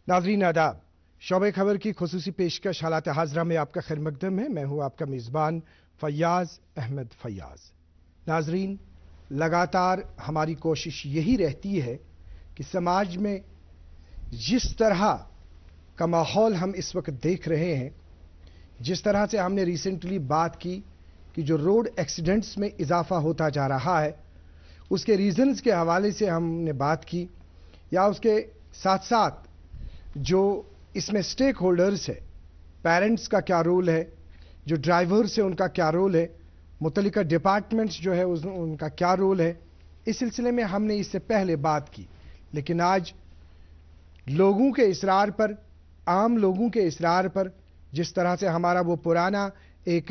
नाज़रीन आदाब, शोबे खबर की खुसूसी पेशकश हालात हाजरा में आपका खैर मकदम है। मैं हूँ आपका मेज़बान फैयाज़ अहमद फैयाज़। नाज़रीन, लगातार हमारी कोशिश यही रहती है कि समाज में जिस तरह का माहौल हम इस वक्त देख रहे हैं, जिस तरह से हमने रिसेंटली बात की कि जो रोड एक्सीडेंट्स में इजाफा होता जा रहा है, उसके रीजंस के हवाले से हमने बात की, या उसके साथ साथ जो इसमें स्टेक होल्डर्स है, पेरेंट्स का क्या रोल है, जो ड्राइवर्स है उनका क्या रोल है, मुतल्लिका डिपार्टमेंट्स जो है उनका क्या रोल है, इस सिलसिले में हमने इससे पहले बात की। लेकिन आज लोगों के इसरार पर, आम लोगों के इसरार पर, जिस तरह से हमारा वो पुराना एक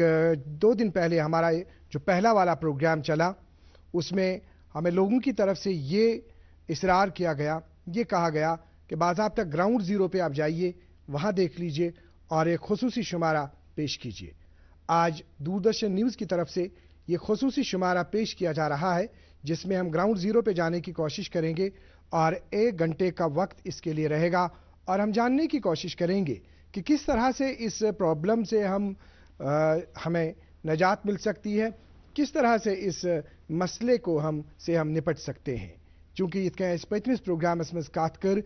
2 दिन पहले हमारा जो पहला वाला प्रोग्राम चला, उसमें हमें लोगों की तरफ से ये इसरार किया गया, ये कहा गया कि बाज़ाब्ता ग्राउंड ज़ीरो पे आप जाइए, वहाँ देख लीजिए और एक खुसूसी शुमारा पेश कीजिए। आज दूरदर्शन न्यूज़ की तरफ से ये खुसूसी शुमारा पेश किया जा रहा है, जिसमें हम ग्राउंड ज़ीरो पे जाने की कोशिश करेंगे और 1 घंटे का वक्त इसके लिए रहेगा और हम जानने की कोशिश करेंगे कि किस तरह से इस प्रॉब्लम से हमें निजात मिल सकती है, किस तरह से इस मसले को हम निपट सकते हैं। चूंकि इस पतमिस प्रोग्रामस मज कत कर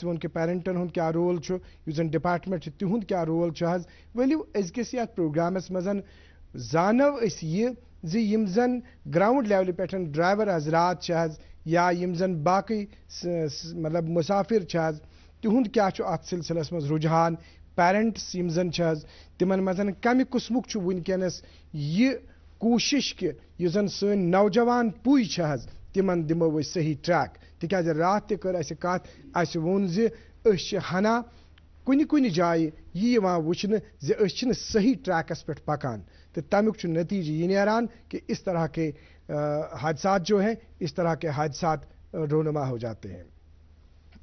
वो कि पेरेंटन हुंद क्या रोल यूजन डिपार्टमेंट तिहुंद क्या रोल वलियो अजकिस यथ प्रोग्रामस मजन जानव ये यम जन ग्राउंड लेवल पे ड्राइवर हजरात या यम जन बाकी मतलब मुसाफिर तिहुंद क्या अत सिलसिलस मज रुझान, पेरेंट्स यम जन तिमन मजन कम कुस्मुक वनकस ये कोशिश कि यु जन सन नौजवान पुई तिमन दिमो सही ट्रैक। तिकाज रात ते कर अस कत अस वोन हना कुन कुन जाय वुचन सही ट्रैकस पे पकान, तो तमुक नतीजे ये नारान कि इस तरह के हादसात जो हैं, इस तरह के हादसात रोनुमा हो जाते हैं।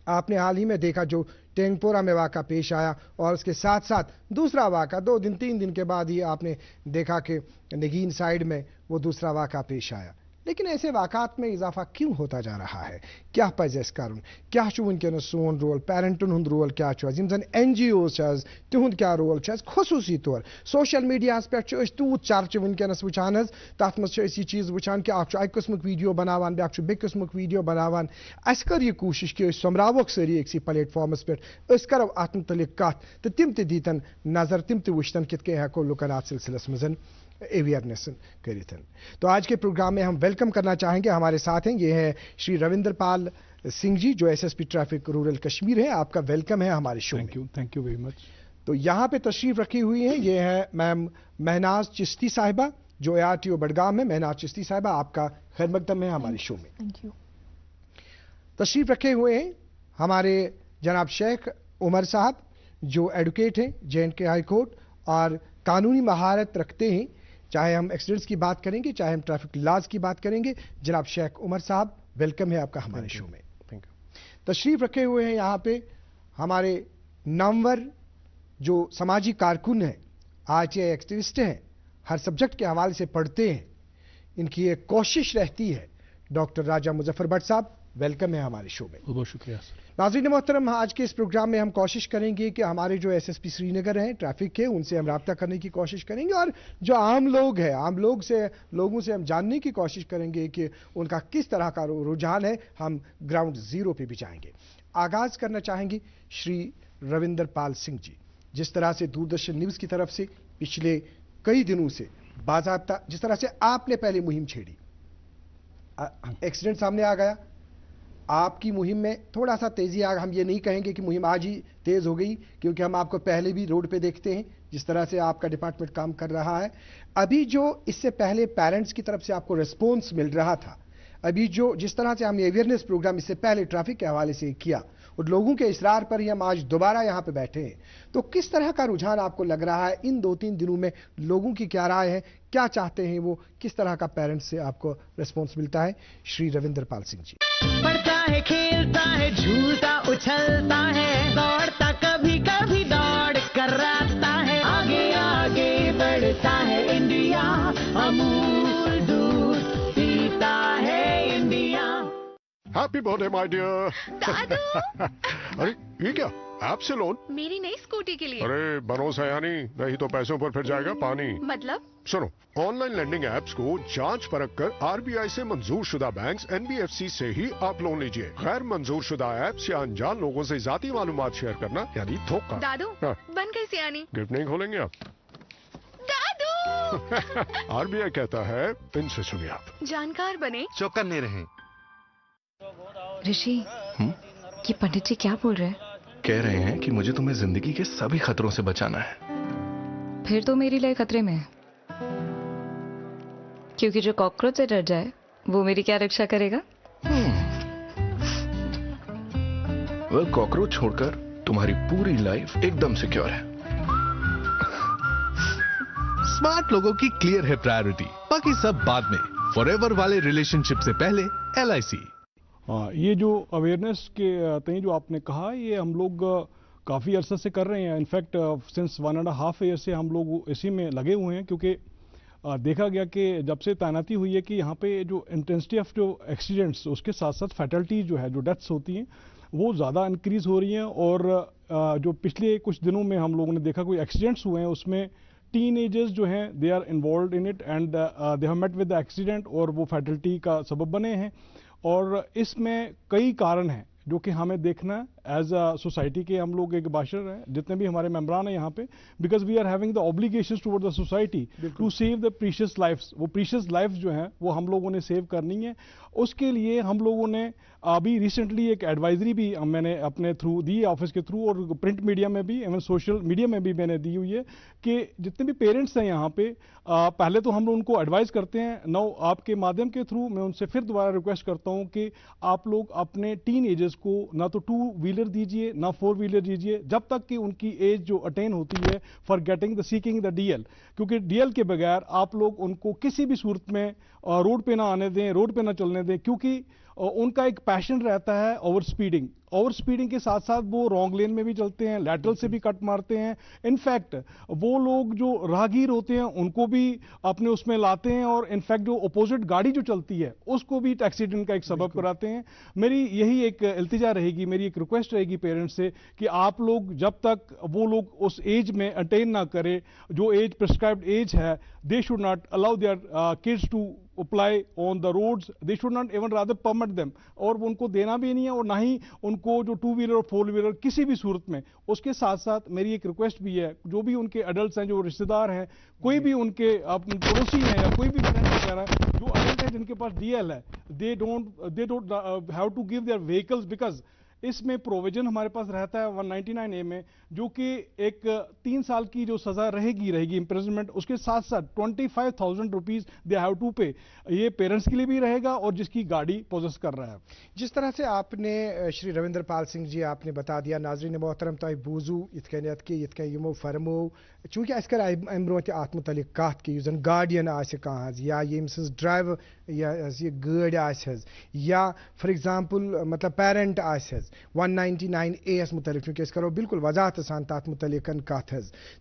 आपने हाल ही में देखा जो टेंगपोरा में वाक़ा पेश आया और उसके साथ साथ दूसरा वाक़ा 2 दिन 3 दिन के बाद ही आपने देखा कि नगीन साइड में वो दूसरा वाक़ा पेश आया। लेकिन ऐसे वाक़ात में इजाफा क्यों होता जा रहा है? क्या पज़ कारण क्या वनकस सोन रोल, पेरेंटन हुंद रोल क्या जन NGOs तिहुंद क्या रोल खसूसी तौर सोशल मीडिया पे तूत चर्च वनकस वुचान तथ मज ये चीज़ वुचान कि अक किस्मुक वीडियो बनावान, ब्याक बे किस्मुक वीडियो बनावान। अस कर ये कोशिश कि समरावक सारी एक प्लेटफॉर्मस पे करो अत मुतलिक कत, तो तिम दीतन नजर, तिम वुचतन कित हेको लुकन अत सिलसिलस मजन अवेयरनेस करितन। तो आज के प्रोग्राम में हम वेलकम करना चाहेंगे, हमारे साथ हैं ये है श्री रविंदर पाल सिंह जी जो SSP ट्रैफिक रूरल कश्मीर है। आपका वेलकम है हमारे शो में। Thank you very much. तो यहाँ पे तशरीफ रखी हुई है ये है मैम महनाज चिश्ती साहिबा जो ARTO बडगाम है। महनाज चिश्ती साहिबा, आपका खैर मकदम है हमारे शो में। Thank you. तशरीफ रखे हुए हैं हमारे जनाब शेख उमर साहब जो एडवोकेट हैं J&K हाई कोर्ट और कानूनी महारत रखते हैं, चाहे हम एक्सीडेंट्स की बात करेंगे, चाहे हम ट्रैफिक लॉज की बात करेंगे। जनाब शेख उमर साहब, वेलकम है आपका हमारे शो में। Thank you. तशरीफ रखे हुए हैं यहाँ पे हमारे नामवर जो समाजी कारकुन हैं, RTI एक्टिविस्ट हैं, हर सब्जेक्ट के हवाले से पढ़ते हैं, इनकी एक कोशिश रहती है, डॉक्टर राजा मुजफ्फर भट्ट साहब, वेलकम है हमारे शो में। बहुत शुक्रिया सर। नाज़रीन मोहतरम, आज के इस प्रोग्राम में हम कोशिश करेंगे कि हमारे जो SSP श्रीनगर हैं ट्रैफिक के, उनसे हम रब्ता करने की कोशिश करेंगे और जो आम लोग हैं, लोगों से हम जानने की कोशिश करेंगे कि उनका किस तरह का रुझान है। हम ग्राउंड ज़ीरो पे भी जाएंगे। आगाज़ करना चाहेंगे श्री रविंदर पाल सिंह जी, जिस तरह से दूरदर्शन न्यूज़ की तरफ से पिछले कई दिनों से बाज़ाब्ता जिस तरह से आपने पहले मुहिम छेड़ी, एक्सीडेंट सामने आ गया, आपकी मुहिम में थोड़ा सा तेजी आ, हम ये नहीं कहेंगे कि मुहिम आज ही तेज हो गई, क्योंकि हम आपको पहले भी रोड पे देखते हैं जिस तरह से आपका डिपार्टमेंट काम कर रहा है। अभी जो इससे पहले पेरेंट्स की तरफ से आपको रिस्पॉन्स मिल रहा था, अभी जो जिस तरह से हमने अवेयरनेस प्रोग्राम इससे पहले ट्रैफिक के हवाले से किया और लोगों के इसरार पर ही हम आज दोबारा यहाँ पे बैठे हैं, तो किस तरह का रुझान आपको लग रहा है? इन 2-3 दिनों में लोगों की क्या राय है, क्या चाहते हैं वो, किस तरह का पेरेंट्स से आपको रिस्पॉन्स मिलता है? श्री रविंदर पाल सिंह जी। पढ़ता है, खेलता है, झूलता उछलता है, दौड़ता कभी कभी दौड़ कराता है, आगे आगे बढ़ता है इंडिया, अमूल दूध पीता है India. Happy birthday my dear. दादू अरे ये क्या, ऐप से लोन? मेरी नई स्कूटी के लिए। अरे बनो सयानी, नहीं तो पैसों पर फिर जाएगा पानी। मतलब? सुनो, ऑनलाइन लैंडिंग एप्स को जांच परख कर आरबीआई से मंजूर शुदा बैंक्स एनबीएफसी से ही आप लोन लीजिए। गैर मंजूर शुदा एप्स या अनजान लोगों से जाती मालूमात शेयर करना यानी धोखा। दादू हाँ। बन गई सियानी। गिफ्ट नहीं खोलेंगे आप? दादू आरबीआई कहता है इनसे सुनिए आप। जानकार बने, चौकन्ने रहें। ऋषि, ये पंडित जी क्या बोल रहे हैं? कह रहे हैं कि मुझे तुम्हें जिंदगी के सभी खतरों से बचाना है। फिर तो मेरी लाइफ खतरे में है, क्योंकि जो कॉकरोच से डर जाए वो मेरी क्या रक्षा करेगा? वेल, कॉकरोच छोड़कर तुम्हारी पूरी लाइफ एकदम सिक्योर है। स्मार्ट लोगों की क्लियर है प्रायोरिटी, बाकी सब बाद में। फॉरएवर वाले रिलेशनशिप से पहले LIC। ये जो अवेयरनेस के तय जो आपने कहा, ये हम लोग काफ़ी अरसे से कर रहे हैं। इनफैक्ट सिंस 1.5 ईयर से हम लोग इसी में लगे हुए हैं, क्योंकि देखा गया कि जब से तैनाती हुई है कि यहाँ पे जो इंटेंसिटी ऑफ जो एक्सीडेंट्स, उसके साथ साथ फैटलिटी जो है, जो डेथ्स होती हैं, वो ज़्यादा इंक्रीज़ हो रही हैं। और जो पिछले कुछ दिनों में हम लोगों ने देखा कोई एक्सीडेंट्स हुए हैं, उसमें टीनेजर्स जो हैं they are involve in it and they have met with the accident, और वो फैटलिटी का सबब बने हैं। और इसमें कई कारण हैं जो कि हमें देखना है। एज अ सोसाइटी के हम लोग एक बाशर हैं, जितने भी हमारे मेंबरान हैं यहाँ पे, because we are having the obligations toward the society to save the precious lifes. वो प्रीशियस लाइफ जो हैं वो हम लोगों ने सेव करनी है। उसके लिए हम लोगों ने अभी रिसेंटली एक एडवाइजरी भी मैंने अपने थ्रू दी, ऑफिस के थ्रू, और प्रिंट मीडिया में भी, इवन सोशल मीडिया में भी मैंने दी हुई है कि जितने भी पेरेंट्स हैं यहाँ पे, पहले तो हम लोग उनको एडवाइस करते हैं। नाउ आपके माध्यम के थ्रू मैं उनसे फिर दोबारा रिक्वेस्ट करता हूँ कि आप लोग अपने टीन एजर्स को ना तो 2 व्हीलर दीजिए ना 4 व्हीलर दीजिए, जब तक कि उनकी एज जो अटेन होती है for getting the seeking the DL। क्योंकि DL के बगैर आप लोग उनको किसी भी सूरत में रोड पे ना आने दें, रोड पे ना चलने दें, क्योंकि उनका एक पैशन रहता है ओवर स्पीडिंग। ओवर स्पीडिंग के साथ साथ वो रॉन्ग लेन में भी चलते हैं, लैटरल से भी कट मारते हैं। इनफैक्ट वो लोग जो राहगीर होते हैं उनको भी अपने उसमें लाते हैं, और इनफैक्ट जो अपोजिट गाड़ी जो चलती है उसको भी एक्सीडेंट का एक सबब कराते हैं। मेरी यही एक इल्तिजा रहेगी, मेरी एक रिक्वेस्ट रहेगी पेरेंट्स से कि आप लोग जब तक वो लोग उस एज में अटेन ना करें, जो एज प्रिस्क्राइब्ड एज है, they should not allow their kids to apply on the roads, they should not even rather permit them. और उनको देना भी नहीं है, और ना ही उनको जो 2 व्हीलर और 4 व्हीलर किसी भी सूरत में। उसके साथ साथ मेरी एक रिक्वेस्ट भी है, जो भी उनके एडल्ट्स हैं, जो रिश्तेदार हैं, कोई भी उनके पड़ोसी हैं या कोई भी फ्रेंड वगैरह जो एडल्ट हैं जिनके पास DL है, they don't have to give their vehicles, because इसमें प्रोविजन हमारे पास रहता है 199A में, जो कि एक 3 साल की जो सजा रहेगी इम्प्रिजनमेंट, उसके साथ साथ 25,000 रुपीज दे हैव टू पे। ये पेरेंट्स के लिए भी रहेगा और जिसकी गाड़ी पोजेस कर रहा है। जिस तरह से आपने श्री रविंद्र पाल सिंह जी आपने बता दिया, नाजरीन मोहतरम तय बूजू इतकनियत कि इतक यमो फरमो, चूंकि अस कर अम ब्रोह अत मुतलिक कत कि जन गार्डियन आसे कहाँ या यम सज ड्राइवर या यह गाड़ी आसे या फॉर एग्जांपल मतलब पेरेंट आसे 199A मुतलिक, चूंकि अस करो बिल्कुल वजाहत सान तथ मुतलिक कत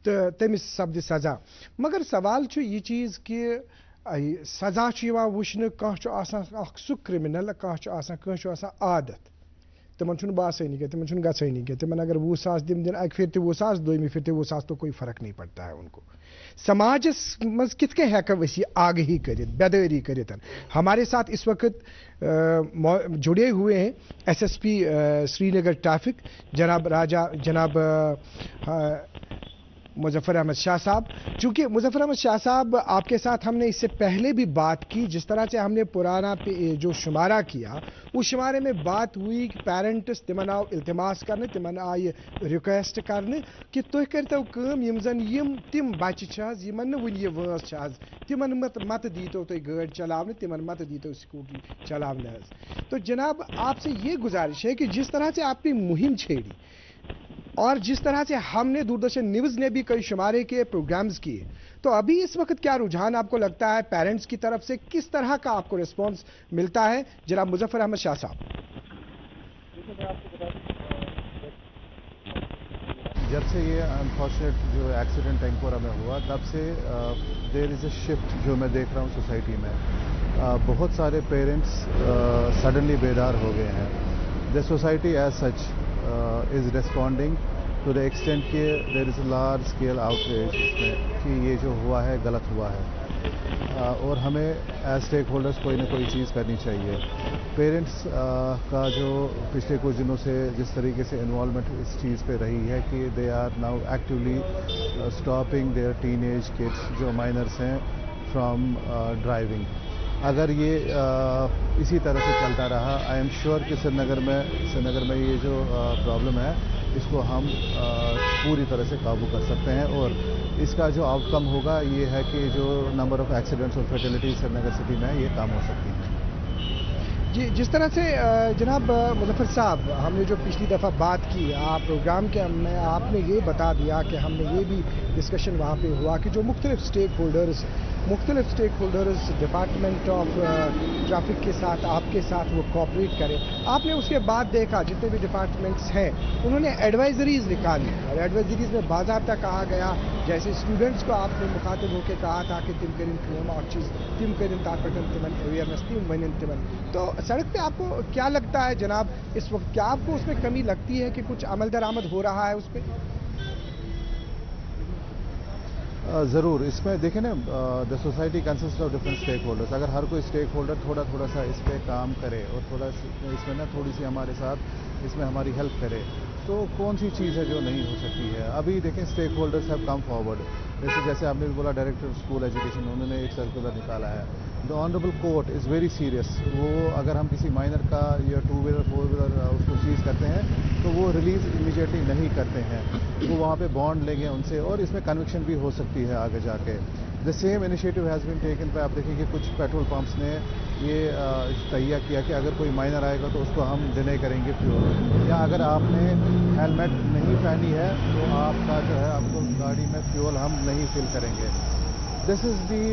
तो तमिस सपद सजा। मगर सवाल यह चीज़ कि सजा वुचन कह सह क्रिमिनल कह आदत तिमन बासानी क्या तिमन गसानी क्या तिमन अगर 20,000 दिन अक फिर 20,000 दोमी फिर 20,000 तो कोई फर्क नहीं पड़ता है उनको। समाजस मज कित हेको आगही कर बेदारी कर। हमारे साथ इस वक्त जुड़े हुए हैं SSP श्रीनगर ट्रैफिक जनाब मुजफ्फर अहमद शाह साहब। चूँकि मुजफ्फर अहमद शाह साहब आपके साथ हमने इससे पहले भी बात की, जिस तरह से हमने पुराना जो शुमारा किया उस शुमारे में बात हुई कि पेरेंट्स तिमन आव इल्तिमास करने, तिमन आय रिक्वेस्ट करने कि तुह करो कम यम जन यम तिम बच्चे यमन वन यह वस तिमन मत दीतो तुम गाड़ी चलाने, तिमन मत दीतो स्कूटी चलाने। तो जनाब आपसे ये गुजारिश है कि जिस तरह से आपने मुहिम छेड़ी और जिस तरह से हमने दूरदर्शन न्यूज़ ने भी कई शुमारे के प्रोग्राम्स किए, तो अभी इस वक्त क्या रुझान आपको लगता है पेरेंट्स की तरफ से, किस तरह का आपको रिस्पांस मिलता है जनाब मुजफ्फर अहमद शाह साहब? जब से ये अनफॉर्चुनेट जो एक्सीडेंट टैंकोरा में हुआ, तब से देयर इज़ अ शिफ्ट जो मैं देख रहा हूँ सोसाइटी में। बहुत सारे पेरेंट्स सडनली बेदार हो गए हैं. The society as such is responding to the extent कि there is a large scale outreach इसमें कि ये जो हुआ है गलत हुआ है, और हमें एज स्टेक होल्डर्स कोई ना कोई चीज़ करनी चाहिए. पेरेंट्स का जो पिछले कुछ दिनों से जिस तरीके से इन्वॉल्वमेंट इस चीज़ पे रही है कि they are now actively stopping their teenage kids जो माइनर्स हैं फ्रॉम ड्राइविंग. अगर ये इसी तरह से चलता रहा, आई एम श्योर कि श्रीनगर में ये जो प्रॉब्लम है इसको हम पूरी तरह से काबू कर सकते हैं, और इसका जो आउटकम होगा ये है कि जो नंबर ऑफ एक्सीडेंट्स और फर्टिलिटी श्रीनगर सिटी में ये कम हो सकती हैं. जी, जिस तरह से जनाब मुजफ्फर साहब, हमने जो पिछली दफ़ा बात की, आप प्रोग्राम के में आपने ये बता दिया कि हमने ये भी डिस्कशन वहाँ पे हुआ कि जो मुख्तलिफ stakeholders department of traffic के साथ आपके साथ वो कोऑपरेट करें. आपने उसके बाद देखा जितने भी डिपार्टमेंट्स हैं उन्होंने एडवाइजरीज निकाली, और एडवाइजरीज में बाज़ाब्ता कहा गया, जैसे स्टूडेंट्स को आपने मुखातिब होकर कहा था कि तिम करिन क्यों और चीज़ तिम करिन ताकतन तिमन अवेयरनेस तिम वनिन तिमन. तो सड़क पे आपको क्या लगता है जनाब इस वक्त, क्या आपको उसमें कमी लगती है कि कुछ अमल दरामद हो रहा है उस पर? ज़रूर. इसमें देखें ना, the society consist of different stakeholders. अगर हर कोई स्टेक होल्डर थोड़ा सा इस पर काम करे और थोड़ा इसमें ना थोड़ी सी हमारे साथ इसमें हमारी हेल्प करे, तो कौन सी चीज़ है जो नहीं हो सकती है. अभी देखें stakeholders have come forward. जैसे आपने भी बोला, डायरेक्टर स्कूल एजुकेशन उन्होंने एक सर्कुलर निकाला है. The honourable court is very serious. वो अगर हम किसी माइनर का या 2 व्हीलर 4 व्हीलर उसको सीज करते हैं तो वो रिलीज़ इमीडिएटली नहीं करते हैं, वो वहाँ पे बॉन्ड लेंगे उनसे, और इसमें कन्विक्शन भी हो सकती है आगे जाके. The same initiative has been taken पे. आप देखेंगे कुछ पेट्रोल पंप्स ने ये तैयार किया कि अगर कोई माइनर आएगा तो उसको हम डिने करेंगे फ्यूल, या अगर आपने हेलमेट नहीं पहनी है तो आपका जो है आपको गाड़ी में फ्यूल हम नहीं फिल करेंगे. दिस इज़ दी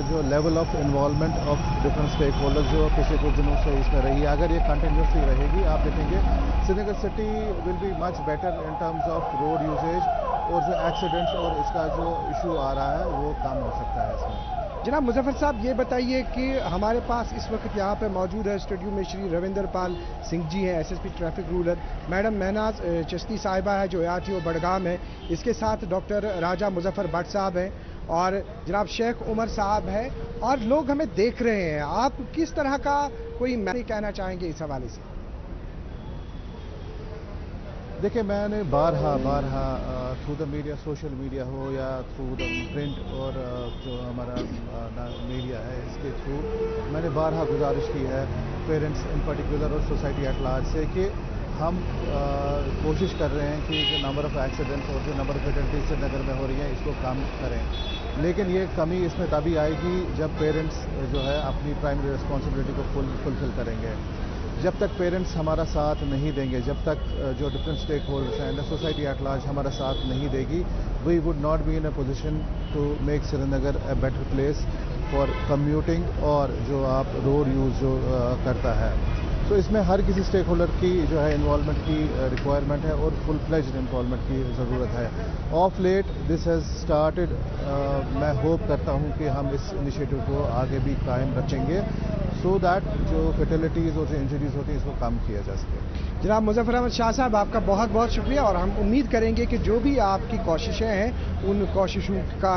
जो level of involvement of different stakeholders जो पिछले कुछ दिनों से इसमें रही है. अगर ये कंटिन्यूसली रहेगी, आप देखेंगे Srinagar city will be much better in terms of road usage, और जो एक्सीडेंट्स और इसका जो इशू आ रहा है वो कम हो सकता है इसमें. जनाब मुजफ्फर साहब, ये बताइए कि हमारे पास इस वक्त यहाँ पे मौजूद है स्टूडियो में श्री रविंदर पाल सिंह जी हैं, SSP traffic ruler. Madam Mahnaz Chishti साहिबा है जो ARTO बडगाम है. इसके साथ डॉक्टर राजा मुजफ्फर भट्ट साहब हैं, और जनाब शेख उमर साहब है, और लोग हमें देख रहे हैं. आप किस तरह का कोई मैसेज कहना चाहेंगे इस हवाले से? देखिए, मैंने बारहा through the media, social media हो या थ्रू द प्रिंट, और जो हमारा मीडिया है इसके थ्रू मैंने बारहा गुजारिश की है पेरेंट्स इन पर्टिकुलर और सोसाइटी एट लार्ज से कि हम कोशिश कर रहे हैं कि जो नंबर ऑफ एक्सीडेंट्स और जो नंबर ऑफ फैटलिटीज श्रीनगर में हो रही हैं इसको कम करें. लेकिन ये कमी इसमें तभी आएगी जब पेरेंट्स जो है अपनी प्राइमरी रिस्पॉन्सिबिलिटी को फुलफिल करेंगे. जब तक पेरेंट्स हमारा साथ नहीं देंगे, जब तक जो डिफरेंट स्टेक होल्डर्स हैं, द सोसाइटी एट लार्ज हमारा साथ नहीं देगी, we would not be in a position to make Srinagar a better place for commuting और जो आप रोड यूज़ जो करता है. तो इसमें हर किसी स्टेक होल्डर की जो है इन्वॉल्वमेंट की रिक्वायरमेंट है और फुल फ्लेज्ड इन्वॉल्वमेंट की ज़रूरत है. Of let this has started. मैं होप करता हूँ कि हम इस इनिशिएटिव को आगे भी कायम रखेंगे, सो दैट जो फर्टिलिटीज़ और जो इंजरीज होती हैं इसको कम किया जा सके. जनाब मुजफ्फर अहमद शाह साहब, आपका बहुत बहुत शुक्रिया, और हम उम्मीद करेंगे कि जो भी आपकी कोशिशें हैं उन कोशिशों का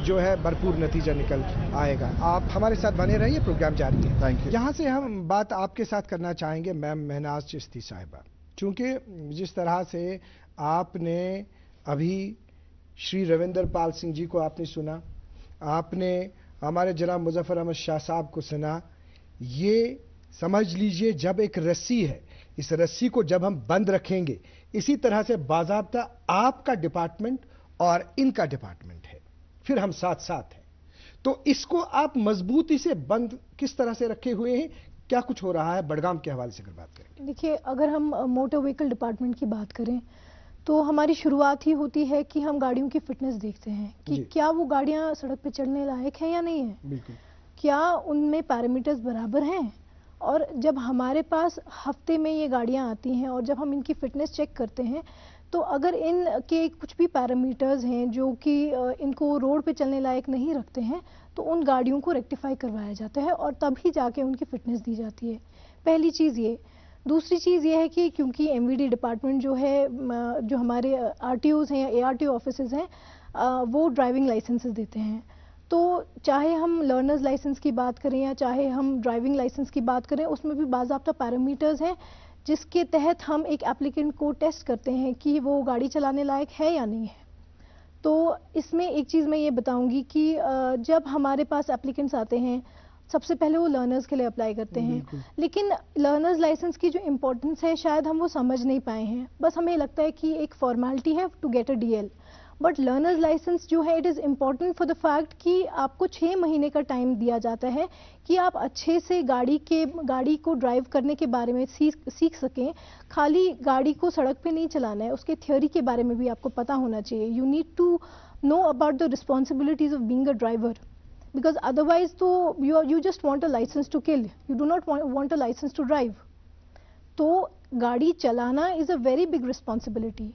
जो है भरपूर नतीजा निकल आएगा. आप हमारे साथ बने रहिए, प्रोग्राम जारी है. Thank you. यहाँ से हम बात आपके साथ करना चाहेंगे मैम महनाज चिश्ती साहिबा, चूँकि जिस तरह से आपने अभी श्री रविंदर पाल सिंह जी को आपने सुना, आपने हमारे जनाब मुजफ्फर अहमद शाह साहब को सुना, ये समझ लीजिए जब एक रस्सी है, इस रस्सी को जब हम बंद रखेंगे, इसी तरह से बाज़ाब्ता आपका डिपार्टमेंट और इनका डिपार्टमेंट है, फिर हम साथ साथ हैं. तो इसको आप मजबूती से बंद किस तरह से रखे हुए हैं, क्या कुछ हो रहा है बडगाम के हवाले से अगर बात करें? देखिए, अगर हम मोटर व्हीकल डिपार्टमेंट की बात करें तो हमारी शुरुआत ही होती है कि हम गाड़ियों की फिटनेस देखते हैं कि क्या वो गाड़ियां सड़क पे चलने लायक हैं या नहीं है. बिल्कुल. क्या उनमें पैरामीटर्स बराबर हैं, اور جب ہمارے پاس ہفتے میں یہ گاڑیاں آتی ہیں اور جب ہم ان کی فٹنس چیک کرتے ہیں تو اگر ان کے کچھ بھی پیرامیٹرز ہیں جو کہ ان کو روڈ پہ چلنے لائق نہیں رکھتے ہیں تو ان گاڑیوں کو ریکٹیفائی کروایا جاتا ہے اور تب ہی جا کے ان کی فٹنس دی جاتی ہے. پہلی چیز یہ. دوسری چیز یہ ہے کہ کیونکہ ایم وی ڈی ڈپارٹمنٹ جو ہے, جو ہمارے آر ٹی اوز ہیں یا اے آر ٹی او آفیسز ہیں, وہ ڈرائیونگ لائسنسز دیتے ہیں. تو چاہے ہم لرنرز لائسنس کی بات کریں یا چاہے ہم ڈرائیونگ لائسنس کی بات کریں, اس میں بھی باضابطہ پیرامیٹرز ہیں جس کے تحت ہم ایک اپلیکنٹ کو ٹیسٹ کرتے ہیں کہ وہ گاڑی چلانے لائق ہے یا نہیں ہے. تو اس میں ایک چیز میں یہ بتاؤں گی کہ جب ہمارے پاس اپلیکنٹس آتے ہیں سب سے پہلے وہ لرنرز کے لیے اپلائی کرتے ہیں, لیکن لرنرز لائسنس کی جو امپورٹنس ہے شاید ہم وہ سمجھ نہیں پائے ہیں. بس ہمیں لگتا ہے کہ ایک فارمیلٹی ہے to get a D L, but learners licence جو ہے it is important for the fact کہ آپ کو 6 مہینے کا ٹائم دیا جاتا ہے کہ آپ اچھے سے گاڑی کو ڈرائیو کرنے کے بارے میں سیکھ سکیں. خالی گاڑی کو سڑک پہ نہیں چلانا ہے, اس کے تھیوری کے بارے میں بھی آپ کو پتہ ہونا چاہیے. You need to know about the responsibilities of being a driver, because otherwise تو you just want a license to kill, you do not want a license to drive. تو گاڑی چلانا is a very big responsibility.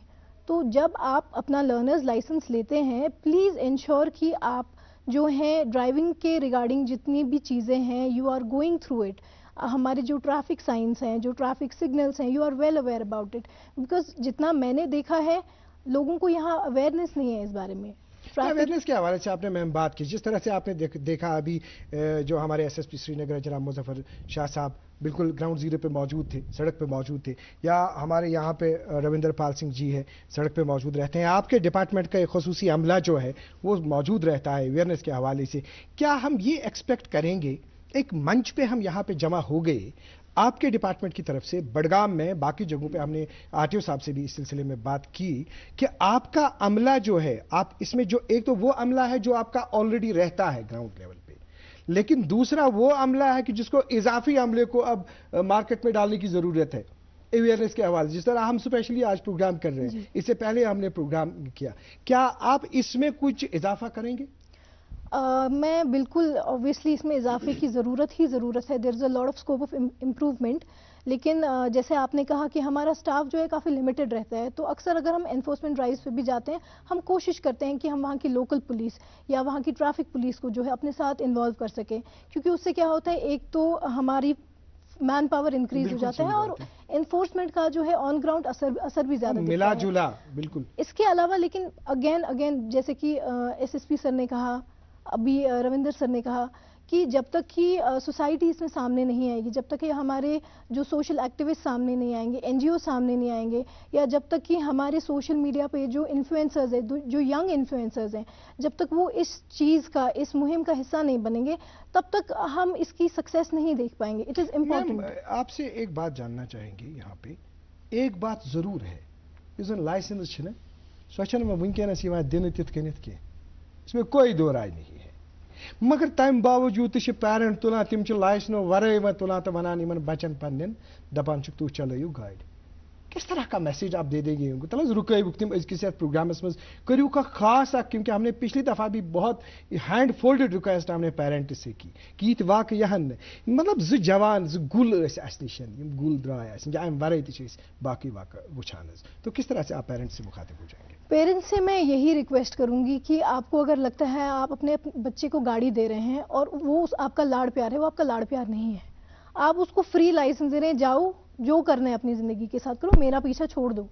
تو جب آپ اپنا learners licence لیتے ہیں پلیز انشور کہ آپ جو ہیں ڈرائیونگ کے ریگارڈنگ جتنی بھی چیزیں ہیں you are going through it. ہمارے جو ٹریفک سائنس ہیں, جو ٹریفک سگنلس ہیں, you are well aware about it, because جتنا میں نے دیکھا ہے لوگوں کو یہاں اویئرنیس نہیں ہے اس بارے میں. اویئرنیس کے حوالے سے آپ نے میم بات کی, جس طرح سے آپ نے دیکھا ابھی جو ہمارے ایس ایس پی سری نگر جناب مظفر شاہ صاحب بالکل گراؤنڈ زیرو پہ موجود تھے, سڑک پہ موجود تھے, یا ہمارے یہاں پہ روندر پال سنگھ جی ہے سڑک پہ موجود رہتے ہیں. آپ کے ڈپارٹمنٹ کا ایک خصوصی عملہ جو ہے وہ موجود رہتا ہے اویئرنیس کے حوالے سے. کیا ہم یہ ایکسپیکٹ کریں گے ایک منچ پہ ہم یہاں پہ جمع ہو گئے آپ کے ڈپارٹمنٹ کی طرف سے, بڑگام میں باقی جگہوں پہ ہم نے آر ٹی او صاحب سے بھی اس سلسلے میں بات کی کہ آپ کا عملہ جو ہے, آپ اس میں جو ایک تو وہ عملہ ہے جو آپ کا آلریڈی رہتا ہے گراؤنڈ لیول پہ, لیکن دوسرا وہ عملہ ہے کہ جس کو اضافی عملے کو اب مارکیٹ میں ڈالنے کی ضرورت ہے اویئرنیس کے حوالے سے. جس طرح ہم اسپیشلی آج پروگرام کر رہے ہیں, اس سے پہلے ہم نے پروگرام کیا, کیا آپ اس میں کچھ اضافہ کریں گے؟ میں بالکل اوبویسلی اس میں اضافے کی ضرورت ہے. There is a lot of scope of improvement. لیکن جیسے آپ نے کہا کہ ہمارا اسٹاف جو ہے کافی لمیٹڈ رہتا ہے, تو اکثر اگر ہم انفورسمنٹ ڈرائیوز پہ بھی جاتے ہیں ہم کوشش کرتے ہیں کہ ہم وہاں کی لوکل پولیس یا وہاں کی ٹریفک پولیس کو جو ہے اپنے ساتھ انوالو کر سکیں, کیونکہ اس سے کیا ہوتا ہے ایک تو ہماری مین پاور انکریز ہو جاتا ہے اور انفورسمنٹ کا جو ہے آن گراؤنڈ اثر بھی زیادہ ملا جلا. بالکل. اس کے علاوہ لیکن اگین جیسے کہ ایس ایس پی سر نے کہا, ابھی روندر سر نے کہا کہ جب تک کہ سوسائٹی اس میں سامنے نہیں آئے گی, جب تک کہ ہمارے جو سوشل ایکٹیوسٹ سامنے نہیں آئیں گے, این جی او سامنے نہیں آئیں گے, یا جب تک کہ ہمارے سوشل میڈیا پہ جو انفلوئنسرز ہیں, جو ینگ انفلوئنسرز ہیں, جب تک وہ اس چیز کا, اس مہم کا حصہ نہیں بنیں گے تب تک ہم اس کی سکسیس نہیں دیکھ پائیں گے. It is important. آپ سے ایک بات جاننا چاہیں گے یہاں پہ, ایک بات ضرور ہے, یس زن لائسنس چھنا سو چھنہ میں ونکینس یوان دنہ تت کنت کی, اس میں کوئی دو رائے نہیں ہے, مگر تم باوجود پیرنٹ تلان تم لائسنو ورے تلان تو ونان بچن پنن دپان تھی چلو گاڑی. کس طرح کا میسیج آپ دے دیں گے ان کو؟ تلز رکے تم کسی پروگرامس میں کرو کا خاص کیونکہ ہم نے پچھلی دفعہ بھی بہت ہینڈ فولڈڈ ریکویسٹ ہم نے پیرنٹس سے کی کہ یہ واقع یہن مطلب جوان گل اس نشن گل درائے یا امہ ورے تھی باقی واقع وچان. تو کس طرح سے آپ پیرنٹس سے مخاطب ہو جائیں گے؟ پیرنٹس سے میں یہی ریکویسٹ کروں گی کہ آپ کو اگر لگتا ہے آپ اپنے بچے کو گاڑی دے رہے ہیں اور وہ آپ کا لاڑ پیار ہے, وہ آپ کا لاڑ پیار نہیں ہے. آپ اس کو فری لائسنس دے رہے ہیں, جاؤ جو کرنا ہے اپنی زندگی کے ساتھ کرو, میرا پیچھا چھوڑ دو.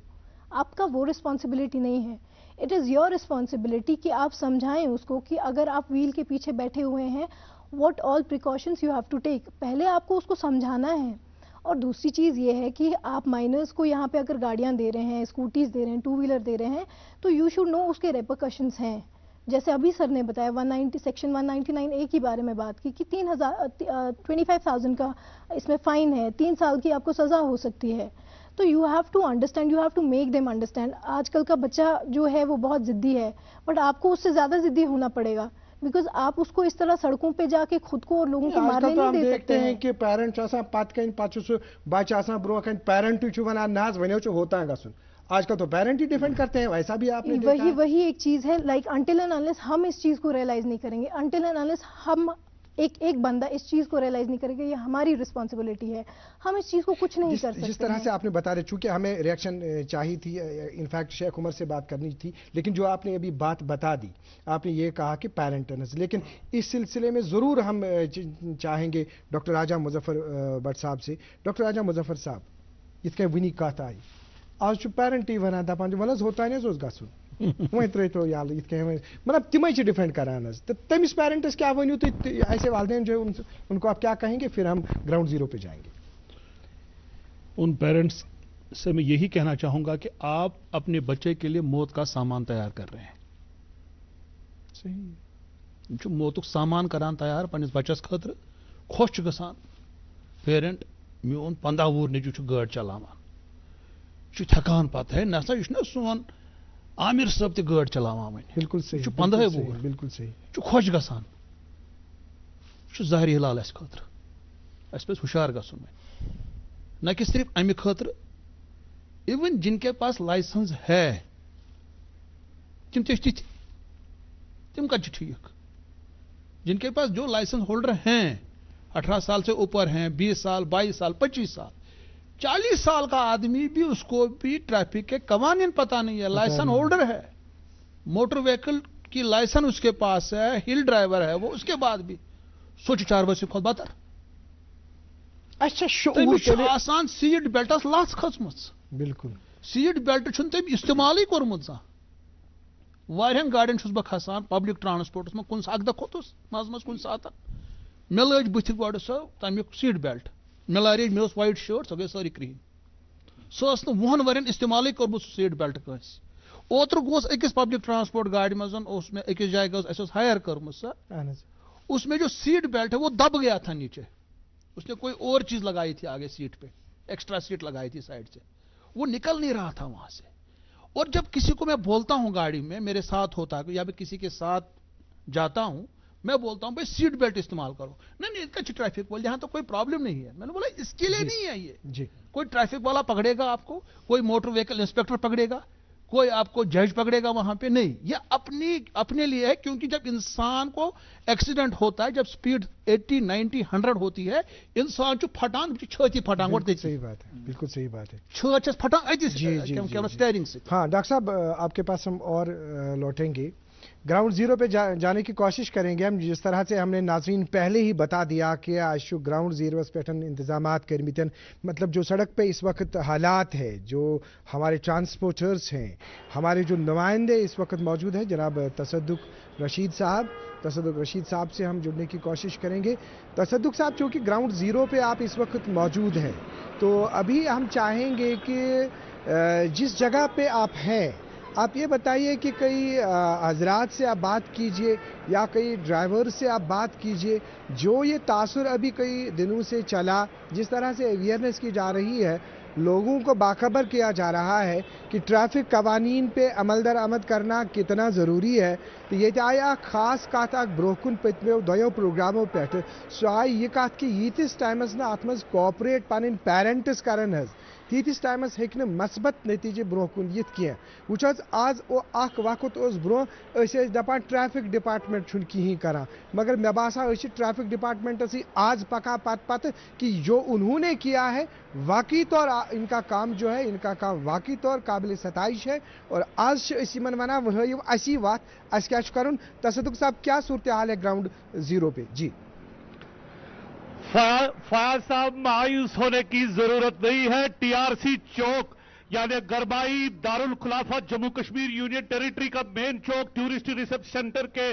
آپ کا وہ رسپانسبلٹی نہیں ہے. اٹ از یور رسپانسبلٹی کہ آپ سمجھائیں اس کو کہ اگر آپ ویل کے پیچھے بیٹھے ہوئے ہیں what all precautions you have to take. پہلے آپ کو اس کو سمجھانا ہے. اور دوسری چیز یہ ہے کہ آپ مائنرز کو یہاں پہ اگر گاڑیاں دے رہے ہیں, اسکوٹیز دے رہے ہیں, ٹو ویلر دے رہے ہیں, تو یو شوڈ نو اس کے ریپرکشنس ہیں. جیسے ابھی سر نے بتایا 190 سیکشن 199A کے بارے میں بات کی کہ 25,000 کا اس میں فائن ہے, 3 سال کی آپ کو سزا ہو سکتی ہے. تو you have to understand, you have to make them understand. آج کل کا بچہ جو ہے وہ بہت ضدی ہے, بٹ آپ کو اس سے زیادہ ضدی ہونا پڑے گا, بیکاز آپ اس کو اس طرح سڑکوں پہ جا کے خود کو اور لوگوں کو مارنے نہیں دے سکتے ہیں. کہ پیرنٹ پت کن پہ سہ بچہ برو کن پیرنٹ ونان نہ ونو ہوتا گھن. آج کل تو پیرنٹ ہی ڈیفینڈ کرتے ہیں, ویسا بھی آپ نے وہی ایک چیز ہے. لائک انٹل اینڈ انلیس ہم اس چیز کو ریئلائز نہیں کریں گے, انٹل اینڈ انلیس ہم एक बंदा इस चीज़ को रियलाइज़ नहीं करेगा ये हमारी रिस्पॉन्सिबिलिटी है, हम इस चीज़ को कुछ नहीं कर सकते। जिस तरह से आपने बता रहे, चूंकि हमें रिएक्शन चाहिए थी, इनफैक्ट शेख उमर से बात करनी थी, लेकिन जो आपने अभी बात बता दी, आपने ये कहा कि पेरेंटनेस, लेकिन इस सिलसिले में ज़रूर हम चाहेंगे डॉक्टर राजा मुजफ्फर भट्ट साहब से। डॉक्टर राजा मुजफ्फर साहब, इतने वनी कत आई आज पेरेंटी वन दपान वन होता गु वह त्रो याल मतलब तम डिफेंड करान तो तमिस पेरेंटस क्या वनू तो ऐसे वालदेन जो उनको आप क्या कहेंगे, फिर हम ग्राउंड जीरो पे जाएंगे। उन पेरेंट्स से मैं यही कहना चाहूंगा कि आप अपने बच्चे के लिए मौत का सामान तैयार कर रहे हैं। सही जो मौतुक सामान करान तैयार पन्निस बच्चस खतर खुश गसान पेरेंट मोन 15 वुहर नेचु गाड़ चलावान थकान पत है नसा यह सोन आमिर साहब ते गाड़ चलावान वन बिल्कुल सही 15 वुहर बिल्कुल सही खुश गसान ज़ाहिर हिलाल अस खतर अस पे हुशार गसन न कि सिर्फ अमि खतर इवन जिनके पास लाइसेंस है तिम तिम कत ठीक, जिनके पास जो लाइसेंस होल्डर हैं 18 साल से ऊपर हैं, 20 साल 22 साल 25 साल 40 साल का आदमी भी, उसको भी ट्रैफिक के कवानीन पता नहीं है, लाइसेंस होल्डर है, मोटर व्हीकल की लाइसेंस उसके पास है, हिल ड्राइवर है वो, उसके बाद भी सोच 4 बजे खुद बतर अच्छा आसान सीट बेल्टस लास खचम बिल्कुल सीट बेल्ट छुन तम इस्तेमाल कोर्मुत वारियन गाड़ियन छुस बह खसान पब्लिक ट्रांसपोर्टस में कुन अकद खोतुस मज कुन सात मे लज बुथ गो सो तमिक सीट बेल्ट मे लारे मे वाइट शर्ट सो गई सारी क्रीम सो 10 वरियन इस्तेमाल कोर्मुत सीट बेल्ट कस ओत्र गोस अकिस पब्लिक ट्रांसपोर्ट गाड़ी मजन उसमें अकिस जाय गस हायर कर्मुत सर उसमें जो सीट बेल्ट है वो दब गया था नीचे, उसने कोई और चीज लगाई थी आगे सीट पे, एक्स्ट्रा सीट लगाई थी साइड से, वो निकल नहीं रहा था वहां से। और जब किसी को मैं बोलता हूं गाड़ी में मेरे साथ होता है या मैं किसी के साथ जाता हूं, मैं बोलता हूं भाई सीट बेल्ट इस्तेमाल करो, नहीं इसका ट्रैफिक बोल यहां तो कोई प्रॉब्लम नहीं है। मैंने बोला इसके लिए नहीं है ये जी। कोई ट्रैफिक वाला पकड़ेगा आपको, कोई मोटर व्हीकल इंस्पेक्टर पकड़ेगा, कोई आपको जज पकड़ेगा वहां पे नहीं, ये अपने लिए है। क्योंकि जब इंसान को एक्सीडेंट होता है, जब स्पीड 80 90 100 होती है, इंसान जो फटान छाती फटान और सही बात है, बिल्कुल सही बात है, छत फटान स्टेयरिंग से। हाँ डॉक्टर साहब आपके पास हम और लौटेंगे, ग्राउंड जीरो पे जाने की कोशिश करेंगे हम। जिस तरह से हमने नाजरीन पहले ही बता दिया कि आशु ग्राउंड जीरो पे इंतजामात करमितन, मतलब जो सड़क पे इस वक्त हालात है, जो हमारे ट्रांसपोर्टर्स हैं, हमारे जो नुमाइंदे इस वक्त मौजूद हैं, जनाब तसद्दुक रशीद साहब से हम जुड़ने की कोशिश करेंगे। तसद्दुक साहब, चूँकि ग्राउंड जीरो पे आप इस वक्त मौजूद हैं, तो अभी हम चाहेंगे कि जिस जगह पे आप हैं, आप ये बताइए कि कई हजरात से आप बात कीजिए या कई ड्राइवर से आप बात कीजिए, जो ये तासुर अभी कई दिनों से चला, जिस तरह से अवेयरनेस की जा रही है, लोगों को बाखबर किया जा रहा है कि ट्रैफिक कवानीन पे अमल दरामद करना कितना ज़रूरी है। तो ये आया खास कत ब्रोकुन पत्मो दो प्रोग्रामों पे सो आई ये कत कि यीतिस टाइमस ना अत मज कोऑपरेट पन पेरेंट्स करन हज, तीतिस टाइमस हेक मस्बत नतीजे ब्रोकुन यित किया। वुच आज वक्त ब्रो दपान ट्रैफिक डिपार्टमेंट छुन कहीं करा, मगर मे बासा ट्रैफिक डिपार्टमेंटस आज पका पत कि जो उन्होंने किया है वाकई तौर इनका काम जो है, इनका काम वाकई तौर काबिल सताइश है। और आज वना वह असी वात अस क्या करुन। तसद्दुक साहब, क्या सूरत हाल है ग्राउंड जीरो पे? जी फयाज साहब, मायूस होने की जरूरत नहीं है। टीआरसी चौक यानी गरबाई दारुल खुलाफा जम्मू कश्मीर यूनियन टेरिटरी का मेन चौक, टूरिस्ट रिसेप्शन सेंटर के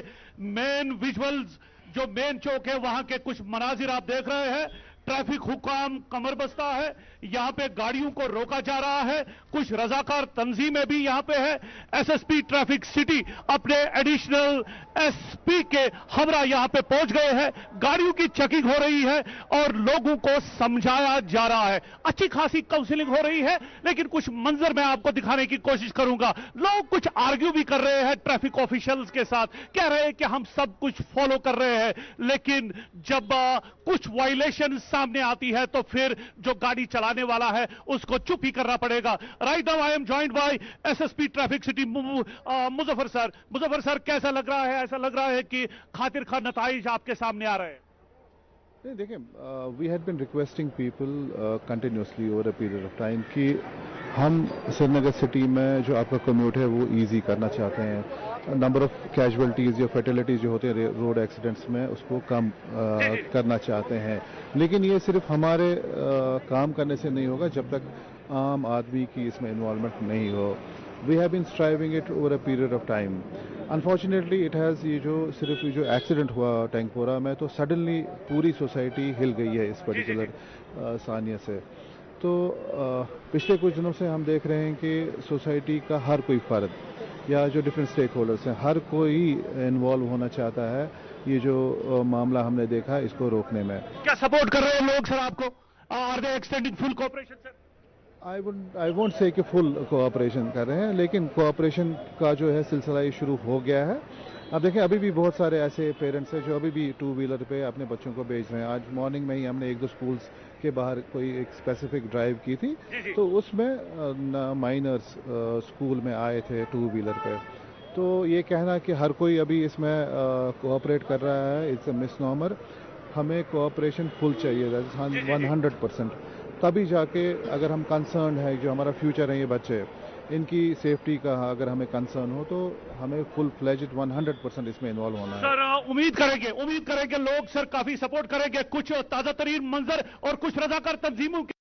मेन विजुअल्स जो मेन चौक है, वहां के कुछ मनाजिर आप देख रहे हैं। ट्रैफिक हुकाम कमर बस्ता है, यहां पे गाड़ियों को रोका जा रहा है, कुछ रजाकार तंजीमें भी यहां पे है। एसएसपी ट्रैफिक सिटी अपने एडिशनल एसपी के हमरा यहां पे पहुंच गए हैं, गाड़ियों की चेकिंग हो रही है और लोगों को समझाया जा रहा है। अच्छी खासी काउंसलिंग हो रही है, लेकिन कुछ मंजर मैं आपको दिखाने की कोशिश करूंगा। लोग कुछ आर्ग्यू भी कर रहे हैं ट्रैफिक ऑफिशियल्स के साथ, कह रहे हैं कि हम सब कुछ फॉलो कर रहे हैं, लेकिन जब कुछ वायलेशन सामने आती है तो फिर जो गाड़ी चलाने वाला है उसको चुप ही करना पड़ेगा। Right now I am joined by SSP traffic city Muzaffar sir. Muzaffar sir, कैसा लग रहा है? ऐसा लग रहा है कि खातिर खा नताइज आपके सामने आ रहे हैं। नहीं देखिए, we had been requesting people continuously over a period of time कि हम श्रीनगर सिटी में जो आपका कम्यूट है वो इजी करना चाहते हैं। नंबर ऑफ कैजुअलिटीज़ या फर्टिलिटीज़ जो होते हैं रोड एक्सीडेंट्स में उसको कम करना चाहते हैं। लेकिन ये सिर्फ हमारे काम करने से नहीं होगा जब तक आम आदमी की इसमें इन्वॉल्वमेंट नहीं हो। We have been striving it over a period of time. Unfortunately it has ये जो एक्सीडेंट हुआ टैंकपोरा में, तो सडनली पूरी सोसाइटी हिल गई है इस पर्टिकुलर सानिया से। तो पिछले कुछ दिनों से हम देख रहे हैं कि सोसाइटी का हर कोई फर्द या जो डिफरेंट स्टेक होल्डर्स हैं, हर कोई इन्वॉल्व होना चाहता है ये जो मामला हमने देखा इसको रोकने में। क्या सपोर्ट कर रहे हैं लोग सर आपको? Are they extending full cooperation sir? I won't say कि फुल कोऑपरेशन कर रहे हैं, लेकिन कोऑपरेशन का जो है सिलसिला ये शुरू हो गया है। अब देखें, अभी भी बहुत सारे ऐसे पेरेंट्स हैं जो अभी भी टू व्हीलर पे अपने बच्चों को भेज रहे हैं। आज मॉर्निंग में ही हमने एक दो स्कूल्स के बाहर कोई एक स्पेसिफिक ड्राइव की थी, तो उसमें माइनर्स स्कूल में आए थे टू व्हीलर पे। तो ये कहना कि हर कोई अभी इसमें कोऑपरेट कर रहा है, इट्स अ मिसनॉमर। हमें कोऑपरेशन फुल चाहिए, 100%। तभी जाके अगर हम कंसर्न है, जो हमारा फ्यूचर है ये बच्चे, इनकी सेफ्टी का अगर हमें कंसर्न हो तो हमें फुल फ्लेज्ड 100% इसमें इन्वॉल्व होना है। सर उम्मीद करेंगे लोग सर काफी सपोर्ट करेंगे। कुछ ताजा तरीन मंजर और कुछ रजाकार तंजीमों के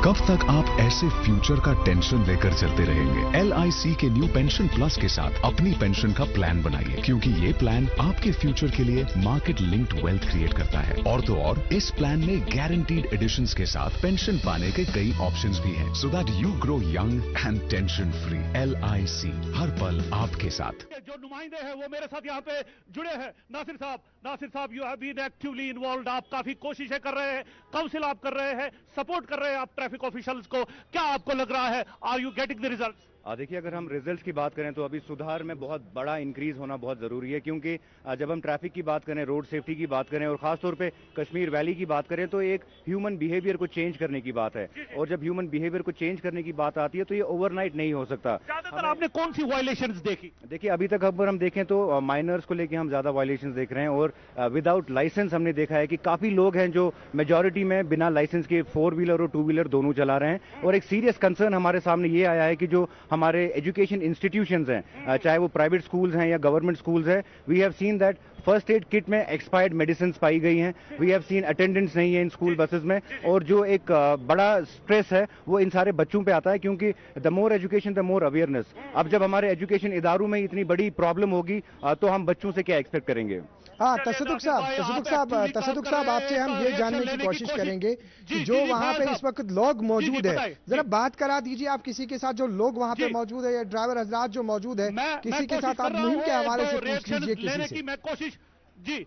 कब तक आप ऐसे फ्यूचर का टेंशन लेकर चलते रहेंगे? LIC के न्यू पेंशन प्लस के साथ अपनी पेंशन का प्लान बनाइए, क्योंकि ये प्लान आपके फ्यूचर के लिए मार्केट लिंक्ड वेल्थ क्रिएट करता है। और तो और इस प्लान में गारंटीड एडिशंस के साथ पेंशन पाने के कई ऑप्शंस भी हैं, so that you grow young and tension free. LIC, हर पल आपके साथ। जो नुमाइंदे हैं वो मेरे साथ यहाँ पे जुड़े हैं। नासिर साहब you have been actively involve. आप काफी कोशिशें कर रहे हैं, काउंसिल आप कर रहे हैं, सपोर्ट कर रहे हैं आप ट्रैफिक ऑफिशियल्स को। क्या आपको लग रहा है, are you getting the result? देखिए, अगर हम रिजल्ट्स की बात करें तो अभी सुधार में बहुत बड़ा इंक्रीज होना बहुत ज़रूरी है, क्योंकि जब हम ट्रैफिक की बात करें, रोड सेफ्टी की बात करें और ख़ासतौर पे कश्मीर वैली की बात करें, तो एक ह्यूमन बिहेवियर को चेंज करने की बात है। और जब ह्यूमन बिहेवियर को चेंज करने की बात आती है तो ये ओवरनाइट नहीं हो सकता। ज़्यादातर आपने कौन सी वायलेशंस देखी? देखिए, अभी तक अगर हम देखें तो माइनर्स को लेकर हम ज़्यादा वायलेशंस देख रहे हैं, और विदाउट लाइसेंस हमने देखा है कि काफ़ी लोग हैं जो मेजॉरिटी में बिना लाइसेंस के 4 व्हीलर और 2 व्हीलर दोनों चला रहे हैं। और एक सीरियस कंसर्न हमारे सामने ये आया है कि जो हमारे एजुकेशन इंस्टीट्यूशंस हैं, चाहे वो प्राइवेट स्कूल्स हैं या गवर्नमेंट स्कूल्स हैं, we have seen that first aid kit में एक्सपायर्ड मेडिसिन पाई गई हैं। वी हैव सीन अटेंडेंस नहीं है इन स्कूल बसेस में। और जो एक बड़ा स्ट्रेस है वो इन सारे बच्चों पे आता है, क्योंकि the more education the more awareness. अब जब हमारे एजुकेशन इदारों में इतनी बड़ी प्रॉब्लम होगी तो हम बच्चों से क्या एक्सपेक्ट करेंगे? हाँ, तसदुक साहब, आपसे हम ये जानने की कोशिश करेंगे कि जो वहाँ पे इस वक्त लोग मौजूद है, जरा बात करा दीजिए आप किसी के साथ जो लोग वहाँ पे मौजूद है, या ड्राइवर हजरात जो मौजूद है, किसी के साथ आप मुहिम के हवाले से पूछ लीजिए किसी से। मैं कोशिश जी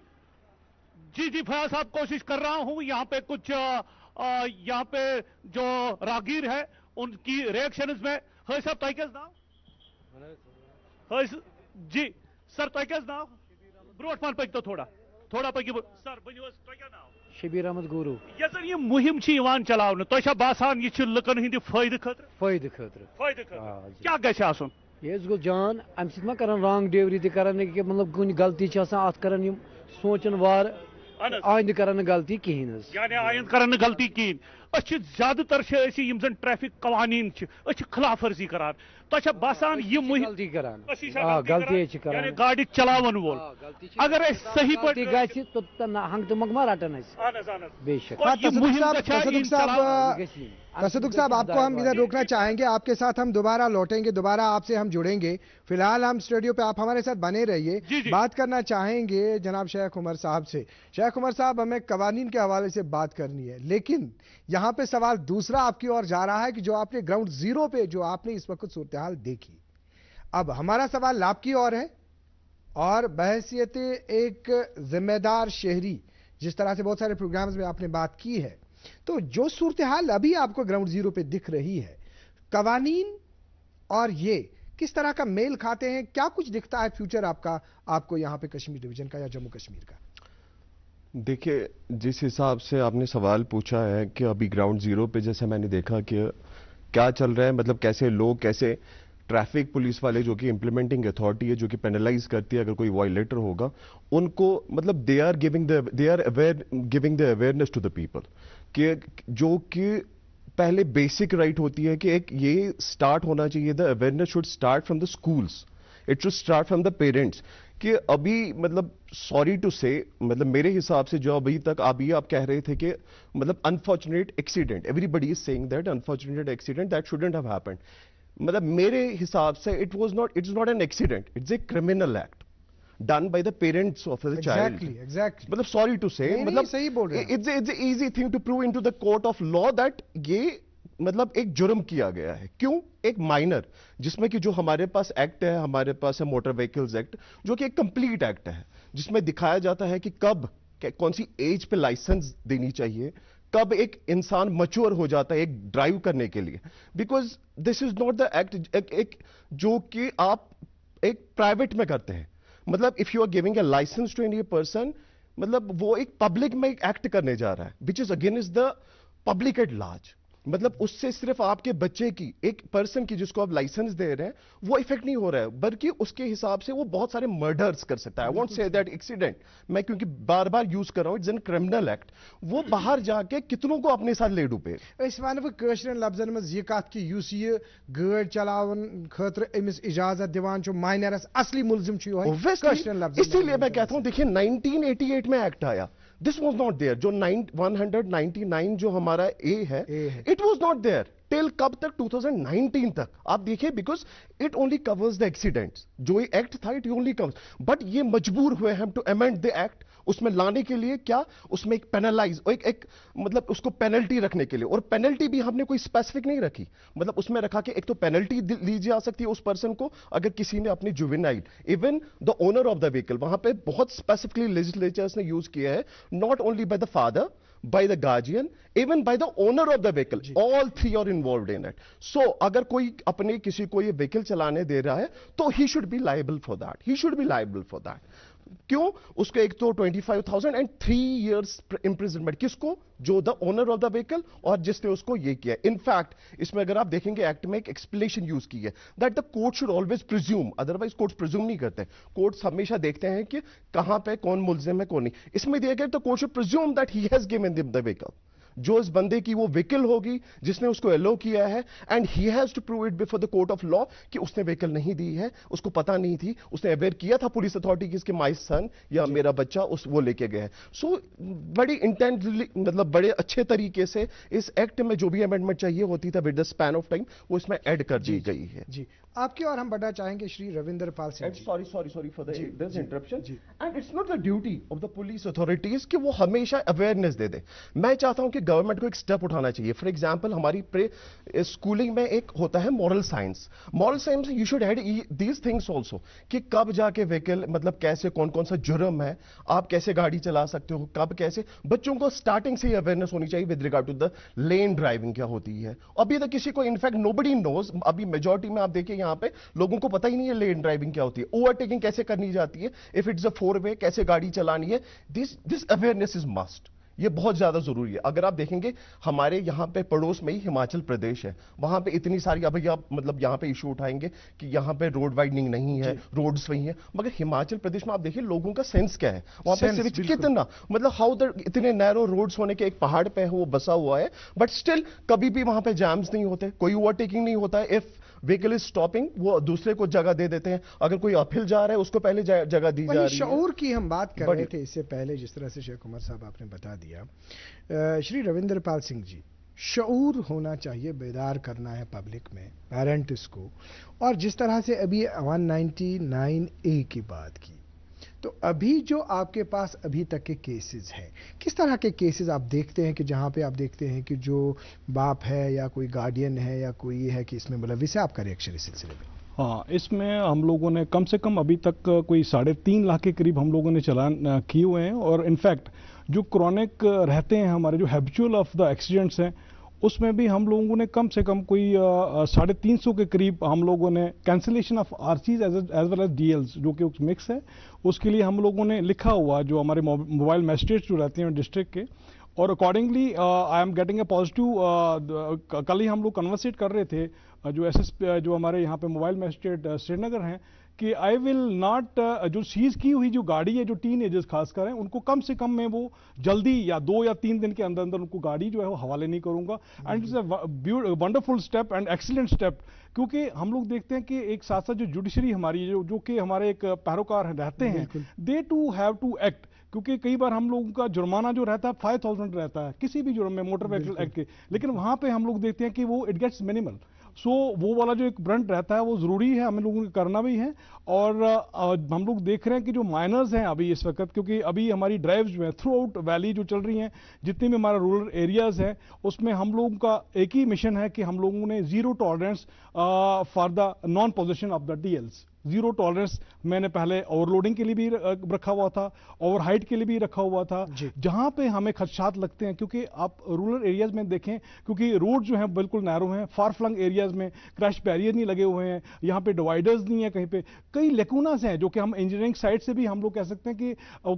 फयाज साहब कोशिश कर रहा हूँ। यहाँ पे कुछ यहाँ पे जो रागीर है उनकी रिएक्शन में है सर तयकेज नाव जी सर तयकेज नाव ब्रोट मान पक तो थोड़ा पक सर बनियो तयकेज नाव शबीर अहमद गुरु। ये सर ये मुहिम चलावन तो बासान ये लुकन हिंद फायदे खतर क्या गछ आसन? ये गो जान अम सत कर रॉन्ग डिलीवरी तक मतलब कुछ गलती अत कर सोचन वार आइंद कर गलती कहें यानी आइंद कर गलती कहें। ज्यादातर जन ट्रैफिक कवानीन खिलाफ वर्जी करान तो बासान ये गलती करान गाड़ी चलावन वोल अगर सही हंग तो मगमा रटन बेशक। तसदुक साहब, आपको हम इधर रोकना चाहेंगे, आपके साथ हम दोबारा लौटेंगे, दोबारा आपसे हम जुड़ेंगे। फिलहाल हम स्टूडियो पे आप हमारे साथ बने रहिए। बात करना चाहेंगे जनाब शेख उमर साहब से। शेख उमर साहब, हमें कवानीन के हवाले से बात करनी है, लेकिन यहाँ पे सवाल दूसरा आपकी ओर जा रहा है कि जो आपने ग्राउंड जीरो पे जो आपने इस वक्त सूरत हाल देखी, अब हमारा सवाल आपकी ओर है। और बहैसियत एक जिम्मेदार शहरी, जिस तरह से बहुत सारे प्रोग्राम्स में आपने बात की है, तो जो सूरत हाल अभी आपको ग्राउंड जीरो पे दिख रही है, कवानीन और ये किस तरह का मेल खाते हैं? क्या कुछ दिखता है फ्यूचर आपको यहाँ पे कश्मीर डिवीजन का या जम्मू कश्मीर का? देखिए, जिस हिसाब से आपने सवाल पूछा है कि अभी ग्राउंड जीरो पे जैसे मैंने देखा कि क्या चल रहा है, मतलब कैसे लोग, कैसे ट्रैफिक पुलिस वाले जो कि इंप्लीमेंटिंग अथॉरिटी है, जो कि पेनलाइज करती है अगर कोई वायलेटर होगा, उनको मतलब they are giving the awareness to the people कि जो कि पहले बेसिक राइट होती है कि एक ये स्टार्ट होना चाहिए, the awareness should start from the schools, it should start from the parents. कि अभी मतलब सॉरी टू से, मतलब मेरे हिसाब से जो अभी तक आप कह रहे थे कि मतलब unfortunate accident, everybody is saying that unfortunate accident that shouldn't have happened, मतलब मेरे हिसाब से it is not an accident, it's a criminal act done by the parents of the child. Exactly मतलब सॉरी टू से, मतलब सही बोल रहे हैं, it's easy thing to prove into the court of law that ये मतलब एक जुर्म किया गया है। क्यों? एक माइनर, जिसमें कि जो हमारे पास एक्ट है, हमारे पास है मोटर व्हीकल्स एक्ट, जो कि एक कंप्लीट एक्ट है, जिसमें दिखाया जाता है कि कब कौन सी एज पे लाइसेंस देनी चाहिए, कब एक इंसान मैच्योर हो जाता है एक ड्राइव करने के लिए, because this is not the act एक जो कि आप एक प्राइवेट में करते हैं। मतलब if you are giving a licence to any person, मतलब वो एक पब्लिक में एक एक्ट करने जा रहा है which is against the public at large. मतलब उससे सिर्फ आपके बच्चे की, एक पर्सन की जिसको आप लाइसेंस दे रहे हैं, वो इफेक्ट नहीं हो रहा है, बल्कि उसके हिसाब से वो बहुत सारे मर्डर्स कर सकता है। आई वोंट से दैट एक्सीडेंट, मैं क्योंकि बार बार यूज कर रहा हूं, इट्स एन क्रिमिनल एक्ट, वो बाहर जाके कितनों को अपने साथ ले डूबे। लफ्जन में यह कत कि गाड़ चलावन खतर अमिस इजाजत दिवान माइनरस असली मुलजिम, इसीलिए मैं कहता हूं, देखिए 1988 में एक्ट आया, दिस वॉज नॉट देयर। जो 199 जो हमारा ए है, it was not there till कब तक? 2019 तक। आप देखिए, because it only covers the accidents, जो ये एक्ट था इट ओनली कवर्स, बट ये मजबूर हुए हम टू अमेंड द एक्ट, उसमें लाने के लिए क्या, उसमें एक पेनलाइज, एक मतलब उसको पेनल्टी रखने के लिए, और पेनल्टी भी हमने कोई स्पेसिफिक नहीं रखी, मतलब उसमें रखा कि एक तो पेनल्टी ली जा सकती है उस पर्सन को अगर किसी ने अपनी juvenile, even the owner of the vehicle, वहां पे बहुत स्पेसिफिकली लेजिस्लेचर्स ने यूज किया है, not only by the father, by the guardian, even by the owner of the vehicle, all three are involved in it. So अगर कोई अपने किसी को ये व्हीकल चलाने दे रहा है तो he should be liable for that, he should be liable for that. क्यों? उसको एक तो 25,000 and 3 years imprisonment, किसको? जो the owner of the vehicle और जिसने उसको ये किया। इनफैक्ट इसमें अगर आप देखेंगे एक्ट में एक एक्सप्लेनेशन यूज की है that the court should always presume, otherwise courts presume नहीं करते, कोर्ट्स हमेशा देखते हैं कि कहां पे कौन मुलजिम है कौन नहीं। इसमें दिया गया तो court should presume that he has given the vehicle, जो इस बंदे की वो व्हीकल होगी जिसने उसको एलो किया है, and he has to prove it before the court of law कि उसने व्हीकल नहीं दी है, उसको पता नहीं थी, उसने अवेयर किया था पुलिस अथॉरिटी की इसके माय सन या मेरा बच्चा उस वो लेके गए हैं। सो बड़ी इंटेंटली, मतलब बड़े अच्छे तरीके से इस एक्ट में जो भी अमेंडमेंट चाहिए होती था with the span of time, वो इसमें ऐड कर दी गई है। जी, आपकी और हम बढ़ना चाहेंगे Shri Ravinder Pal Singh. Sorry for this interruption, and it's not the duty of the police authorities कि वो हमेशा अवेयरनेस दे दे। मैं चाहता हूं कि गवर्नमेंट को एक स्टेप उठाना चाहिए। फॉर एग्जांपल हमारी स्कूलिंग में एक होता है moral science, you should add these things also कि कब जाके व्हीकल, मतलब कैसे कौन कौन सा जुर्म है, आप कैसे गाड़ी चला सकते हो, कब कैसे, बच्चों को स्टार्टिंग से ही अवेयरनेस होनी चाहिए with regard to the lane driving क्या होती है। अभी तक किसी को इनफैक्ट नोबडी नोज, अभी मेजॉरिटी में आप देखिए यहाँ पे लोगों को पता ही नहीं है लेन ड्राइविंग क्या होती है, ओवरटेकिंग कैसे करनी जाती है, इफ इट्स अ 4-वे कैसे गाड़ी चलानी है, दिस अवेयरनेस इज मस्ट, ये बहुत ज्यादा जरूरी है। अगर आप देखेंगे हमारे यहाँ पे पड़ोस में ही हिमाचल प्रदेश है, वहां पे इतनी सारी, अभी आप मतलब यहाँ पे इशू उठाएंगे कि यहाँ पे रोड वाइडनिंग नहीं है, रोड्स वही है, मगर हिमाचल प्रदेश में आप देखिए लोगों का सेंस क्या है, वहां पे सिर्फ कितना, मतलब हाउ द इतने नैरो रोड्स होने के, एक पहाड़ पे है वो बसा हुआ है, बट स्टिल कभी भी वहां पे जैम्स नहीं होते, कोई ओवरटेकिंग नहीं होता है। इफ व्हीकल इज स्टॉपिंग, वो दूसरे को जगह दे देते हैं, अगर कोई अपहिल जा रहा है उसको पहले जगह दी जा रही है। शऊर की हम बात कर रहे थे इससे पहले, जिस तरह से शेख उमर साहब आपने बता दिया। श्री रविंदर पाल सिंह जी, शऊर होना चाहिए, बेदार करना है पब्लिक में, पेरेंट्स को, और जिस तरह से अभी 199A की बात की, तो अभी जो आपके पास अभी तक के केसेस हैं, किस तरह के केसेस आप देखते हैं कि जहां पे आप देखते हैं कि जो बाप है या कोई गार्डियन है या कोई है कि इसमें मुलविस है, आपका रिएक्शन इस सिलसिले में? हाँ, इसमें हम लोगों ने कम से कम अभी तक कोई 3.5 लाख के करीब हम लोगों ने चालान किए हुए हैं, और इनफैक्ट जो क्रॉनिक रहते हैं हमारे, जो हैबिचुअल ऑफ द एक्सीडेंट्स हैं, उसमें भी हम लोगों ने कम से कम कोई 350 के करीब हम लोगों ने cancellation of RCs as well as DLs, जो कि मिक्स है, उसके लिए हम लोगों ने लिखा हुआ, जो हमारे मोबाइल मैजिस्ट्रेट जो रहते हैं डिस्ट्रिक्ट के, और accordingly I am getting a positive, कल ही हम लोग कन्वर्सेट कर रहे थे जो एसएसपी जो हमारे यहाँ पे मोबाइल मजिस्ट्रेट श्रीनगर हैं कि आई विल नॉट, जो सीज की हुई जो गाड़ी है, जो टीनेजर्स खासकर हैं, उनको कम से कम मैं वो जल्दी या 2 या 3 दिन के अंदर अंदर उनको गाड़ी जो है वो हवाले नहीं करूंगा. And it's a wonderful step and excellent step, क्योंकि हम लोग देखते हैं कि एक साथ साथ जो जुडिशरी हमारी जो कि हमारे एक पैरोकार रहते हैं, दे टू हैव टू एक्ट, क्योंकि कई बार हम लोगों का जुर्माना जो रहता है 5000 रहता है किसी भी जुर्म में मोटर व्हीकल एक्ट के, लेकिन वहां पे हम लोग देखते हैं कि वो इट गेट्स मिनिमल. सो वो वाला जो एक ब्रंट रहता है वो ज़रूरी है, हमें लोगों को करना भी है. और हम लोग देख रहे हैं कि जो माइनर्स हैं अभी इस वक्त, क्योंकि अभी हमारी ड्राइव्स जो है थ्रू आउट वैली जो चल रही हैं, जितने भी हमारा रूरल एरियाज़ हैं, उसमें हम लोगों का एक ही मिशन है कि हम लोगों ने zero tolerance for the non possession of the DLs. Zero tolerance मैंने पहले ओवरलोडिंग के लिए भी रखा हुआ था, ओवर हाइट के लिए भी रखा हुआ था, जहां पे हमें खदशात लगते हैं. क्योंकि आप रूरल एरियाज में देखें, क्योंकि रोड जो है बिल्कुल नैरो हैं, फार फ्लंग एरियाज में क्रैश बैरियर नहीं लगे हुए हैं, यहाँ पे डिवाइडर्स नहीं है, कहीं पे कई लेकुनास हैं जो कि हम इंजीनियरिंग साइड से भी हम लोग कह सकते हैं कि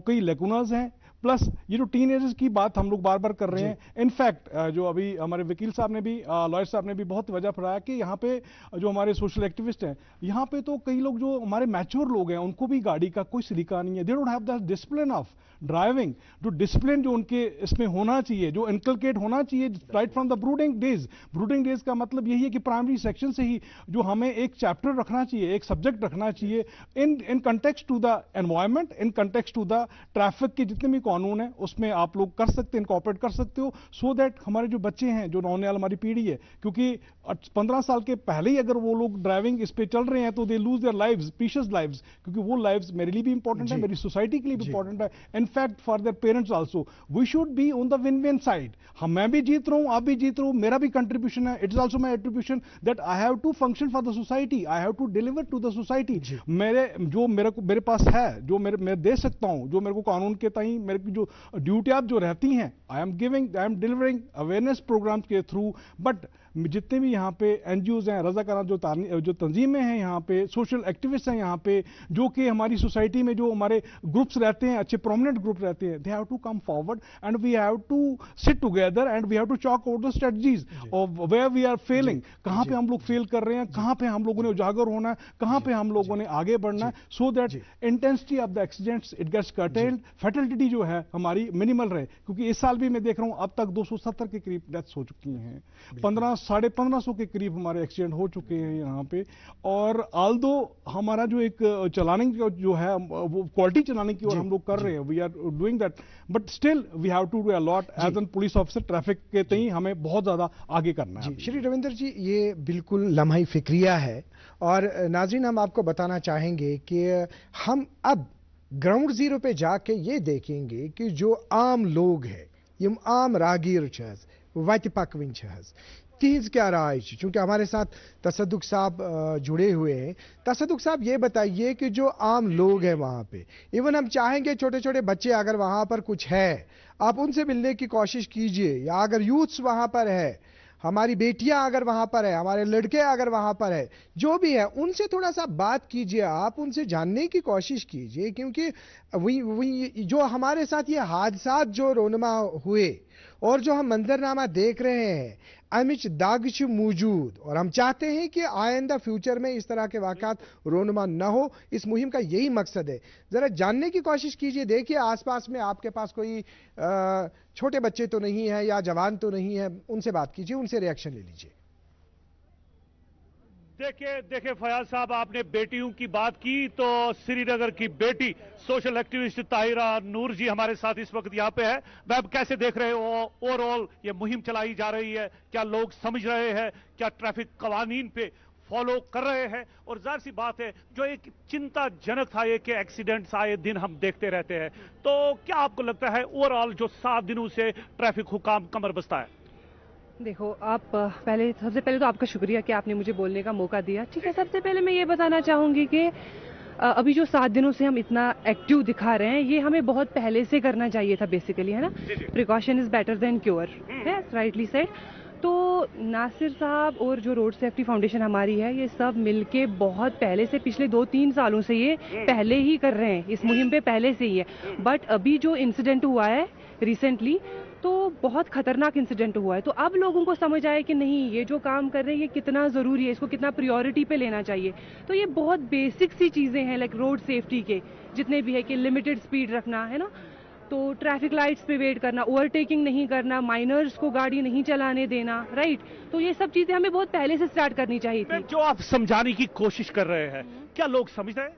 कई लेकुनास हैं. प्लस ये जो टीनेजर्स की बात हम लोग बार बार कर रहे हैं, इनफैक्ट जो अभी हमारे वकील साहब ने भी, लॉयर साहब ने भी बहुत वजह फराया कि यहाँ पे जो हमारे सोशल एक्टिविस्ट हैं, यहाँ पे तो कई लोग जो हमारे मैच्योर लोग हैं उनको भी गाड़ी का कोई सलीका नहीं है. They don't have the discipline of driving, जो डिसिप्लिन जो उनके इसमें होना चाहिए, जो इनकलकेट होना चाहिए right from the brooding days. Brooding days का मतलब यही है कि प्राइमरी सेक्शन से ही जो हमें एक चैप्टर रखना चाहिए, एक सब्जेक्ट रखना चाहिए in context to the environment, in context to the traffic के जितने भी कानून है उसमें आप लोग कर सकते हैं, इनकॉर्पोरेट कर सकते हो, सो दैट हमारे जो बच्चे हैं, जो आने वाली हमारी पीढ़ी है, क्योंकि 15 साल के पहले ही अगर वो लोग ड्राइविंग इस पे चल रहे हैं तो they lose their lives, precious lives, क्योंकि वो लाइव्स मेरे लिए भी इंपॉर्टेंट है, मेरी सोसाइटी के लिए भी इंपॉर्टेंट है, in fact for their parents also. We should be on the win win side. मैं भी जीत रहा हूं, आप भी जीत रहे हो, मेरा भी कंट्रीब्यूशन है. It is also my attribution that I have to function for the society, I have to deliver to the society. मेरे पास है, जो मैं दे सकता हूं, जो मेरे को कानून के तई मेरे की जो ड्यूटी जो रहती हैं, I am delivering awareness programmes के थ्रू. बट जितने भी यहाँ पे एनजीओज हैं, रजाकारान जो तंजीमें हैं, यहाँ पे सोशल एक्टिविस्ट हैं, यहाँ पे जो कि हमारी सोसाइटी में जो हमारे ग्रुप्स रहते हैं, अच्छे प्रोमिनेंट ग्रुप रहते हैं, they have to come forward and we have to sit together and we have to talk out the strategies of where we are failing, कहाँ पे हम लोग फेल कर रहे हैं, कहाँ पे हम लोगों ने उजागर होना है, कहाँ पे हम लोगों ने आगे बढ़ना है, so that intensity of the accidents it gets curtailed, fatality जो है हमारी मिनिमल रहे. क्योंकि इस साल भी मैं देख रहा हूँ अब तक 270 के करीब डेथ्स हो चुकी हैं, 1500 के करीब हमारे एक्सीडेंट हो चुके हैं यहाँ पे. और आल्दो हमारा जो एक चलाने जो है वो क्वालिटी चलाने की ओर हम लोग कर रहे हैं, we are doing that, but still we have to do a lot as an police officer. Traffic के तई हमें बहुत ज्यादा आगे करना है. श्री रविंदर जी, ये बिल्कुल लम्हा फिक्रिया है. और नाज़रीन, हम आपको बताना चाहेंगे कि हम अब ग्राउंड जीरो पे जाके ये देखेंगे कि जो आम लोग हैं, यम आम रागीर वत पकविन तिज क्या राय, चूंकि हमारे साथ तसद्दुक साहब जुड़े हुए हैं. तसद्दुक साहब, ये बताइए कि जो आम लोग हैं वहाँ पे, इवन हम चाहेंगे छोटे छोटे बच्चे अगर वहाँ पर कुछ है, आप उनसे मिलने की कोशिश कीजिए, या अगर यूथ्स वहाँ पर है, हमारी बेटियां अगर वहां पर है, हमारे लड़के अगर वहां पर है, जो भी है उनसे थोड़ा सा बात कीजिए, आप उनसे जानने की कोशिश कीजिए. क्योंकि जो हमारे साथ ये हादसा जो रोनमा हुए और जो हम मंजरनामा देख रहे हैं, अमिच दागच मौजूद, और हम चाहते हैं कि आइंदा फ्यूचर में इस तरह के वाक़ात रोनमा न हो. इस मुहिम का यही मकसद है. जरा जानने की कोशिश कीजिए, देखिए आसपास में आपके पास कोई छोटे बच्चे तो नहीं है या जवान तो नहीं है, उनसे बात कीजिए, उनसे रिएक्शन ले लीजिए. देखिए फयाज साहब, आपने बेटियों की बात की, तो श्रीनगर की बेटी सोशल एक्टिविस्ट ताहिरा नूर जी हमारे साथ इस वक्त यहाँ पे है. वह कैसे देख रहे हो ओवरऑल ये मुहिम चलाई जा रही है, क्या लोग समझ रहे हैं, क्या ट्रैफिक कवानीन पे फॉलो कर रहे हैं? और जाहिर सी बात है, जो एक चिंताजनक था ये कि एक्सीडेंट्स आए दिन हम देखते रहते हैं, तो क्या आपको लगता है ओवरऑल जो 7 दिनों से ट्रैफिक हुकाम कमर बस्ता है? देखो, आप सबसे पहले तो आपका शुक्रिया कि आपने मुझे बोलने का मौका दिया. ठीक है, सबसे पहले मैं ये बताना चाहूँगी कि अभी जो 7 दिनों से हम इतना एक्टिव दिखा रहे हैं, ये हमें बहुत पहले से करना चाहिए था बेसिकली, है ना. Precaution is better than cure, है राइटली सेड. तो नासिर साहब और जो रोड सेफ्टी फाउंडेशन हमारी है, ये सब मिलके बहुत पहले से, पिछले 2-3 सालों से ये पहले ही कर रहे हैं, इस मुहिम पे पहले से ही है. बट अभी जो इंसिडेंट हुआ है रिसेंटली, तो बहुत खतरनाक इंसिडेंट हुआ है। तो अब लोगों को समझ आया कि नहीं, ये जो काम कर रहे हैं ये कितना ज़रूरी है, इसको कितना प्रायोरिटी पे लेना चाहिए। तो ये बहुत बेसिक सी चीज़ें हैं, लाइक रोड सेफ्टी के जितने भी है कि लिमिटेड स्पीड रखना है ना, तो ट्रैफिक लाइट्स पे वेट करना, ओवरटेकिंग नहीं करना, माइनर्स को गाड़ी नहीं चलाने देना, राइट। तो ये सब चीज़ें हमें बहुत पहले से स्टार्ट करनी चाहिए थी। जो आप समझाने की कोशिश कर रहे हैं, क्या लोग समझ रहे हैं?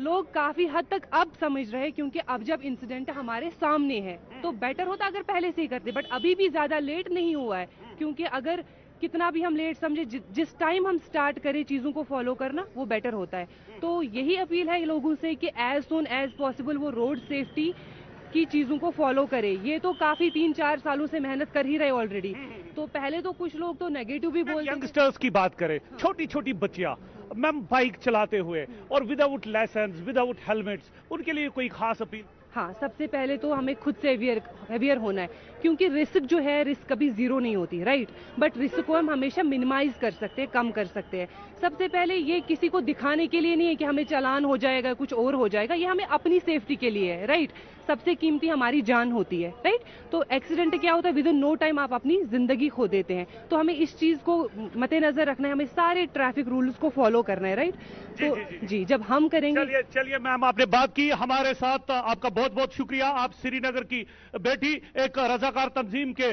लोग काफी हद तक अब समझ रहे हैं, क्योंकि अब जब इंसिडेंट हमारे सामने है तो बेटर होता अगर पहले से ही करते, बट अभी भी ज्यादा लेट नहीं हुआ है। क्योंकि अगर कितना भी हम लेट समझे, जिस टाइम हम स्टार्ट करें चीजों को फॉलो करना, वो बेटर होता है। तो यही अपील है लोगों से कि एज सून एज पॉसिबल वो रोड सेफ्टी की चीजों को फॉलो करे। ये तो काफी 3-4 सालों से मेहनत कर ही रहे ऑलरेडी। तो पहले तो कुछ लोग तो नेगेटिव भी बोलते हैं। यंगस्टर्स की बात करें, छोटी छोटी बच्चियां मैम बाइक चलाते हुए और विदाउट लाइसेंस, विदाउट हेलमेट्स, उनके लिए कोई खास अपील? हाँ, सबसे पहले तो हमें खुद से अवेयर होना है, क्योंकि रिस्क जो है, रिस्क कभी जीरो नहीं होती, राइट। बट रिस्क को हम हमेशा मिनिमाइज कर सकते हैं, कम कर सकते हैं। सबसे पहले ये किसी को दिखाने के लिए नहीं है कि हमें चालान हो जाएगा, कुछ और हो जाएगा, ये हमें अपनी सेफ्टी के लिए है, राइट। सबसे कीमती हमारी जान होती है, राइट। तो एक्सीडेंट क्या होता है, विद इन नो टाइम आप अपनी जिंदगी खो देते हैं। तो हमें इस चीज को मद्देनजर रखना है, हमें सारे ट्रैफिक रूल्स को फॉलो करना है, राइट। तो जी जब हम करेंगे। चलिए मैम, आपने बात की हमारे साथ, आपका बहुत बहुत शुक्रिया। आप श्रीनगर की बेटी, एक रजाकार तंजीम के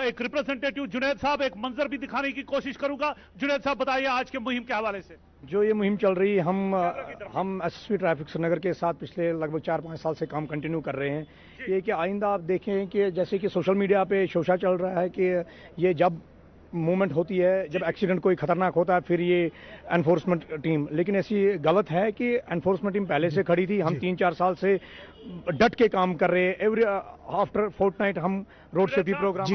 एक रिप्रेजेंटेटिव जुनैद साहब, एक मंजर भी दिखाने की कोशिश करूंगा। जुनैद साहब बताइए आज के मुहिम के हवाले से। जो ये मुहिम चल रही है, हम एसएसपी ट्रैफिक श्रीनगर के साथ पिछले लगभग 4-5 साल से काम कंटिन्यू कर रहे हैं। ये कि आइंदा आप देखें कि जैसे कि सोशल मीडिया पे शोशा चल रहा है कि ये जब मूवमेंट होती है, जब एक्सीडेंट कोई खतरनाक होता है, फिर ये एनफोर्समेंट टीम, लेकिन ऐसी गलत है कि एनफोर्समेंट टीम पहले से खड़ी थी। हम 3-4 साल से डट के काम कर रहे हैं। एवरी आफ्टर फोर्टनाइट हम रोड सेफ्टी प्रोग्राम।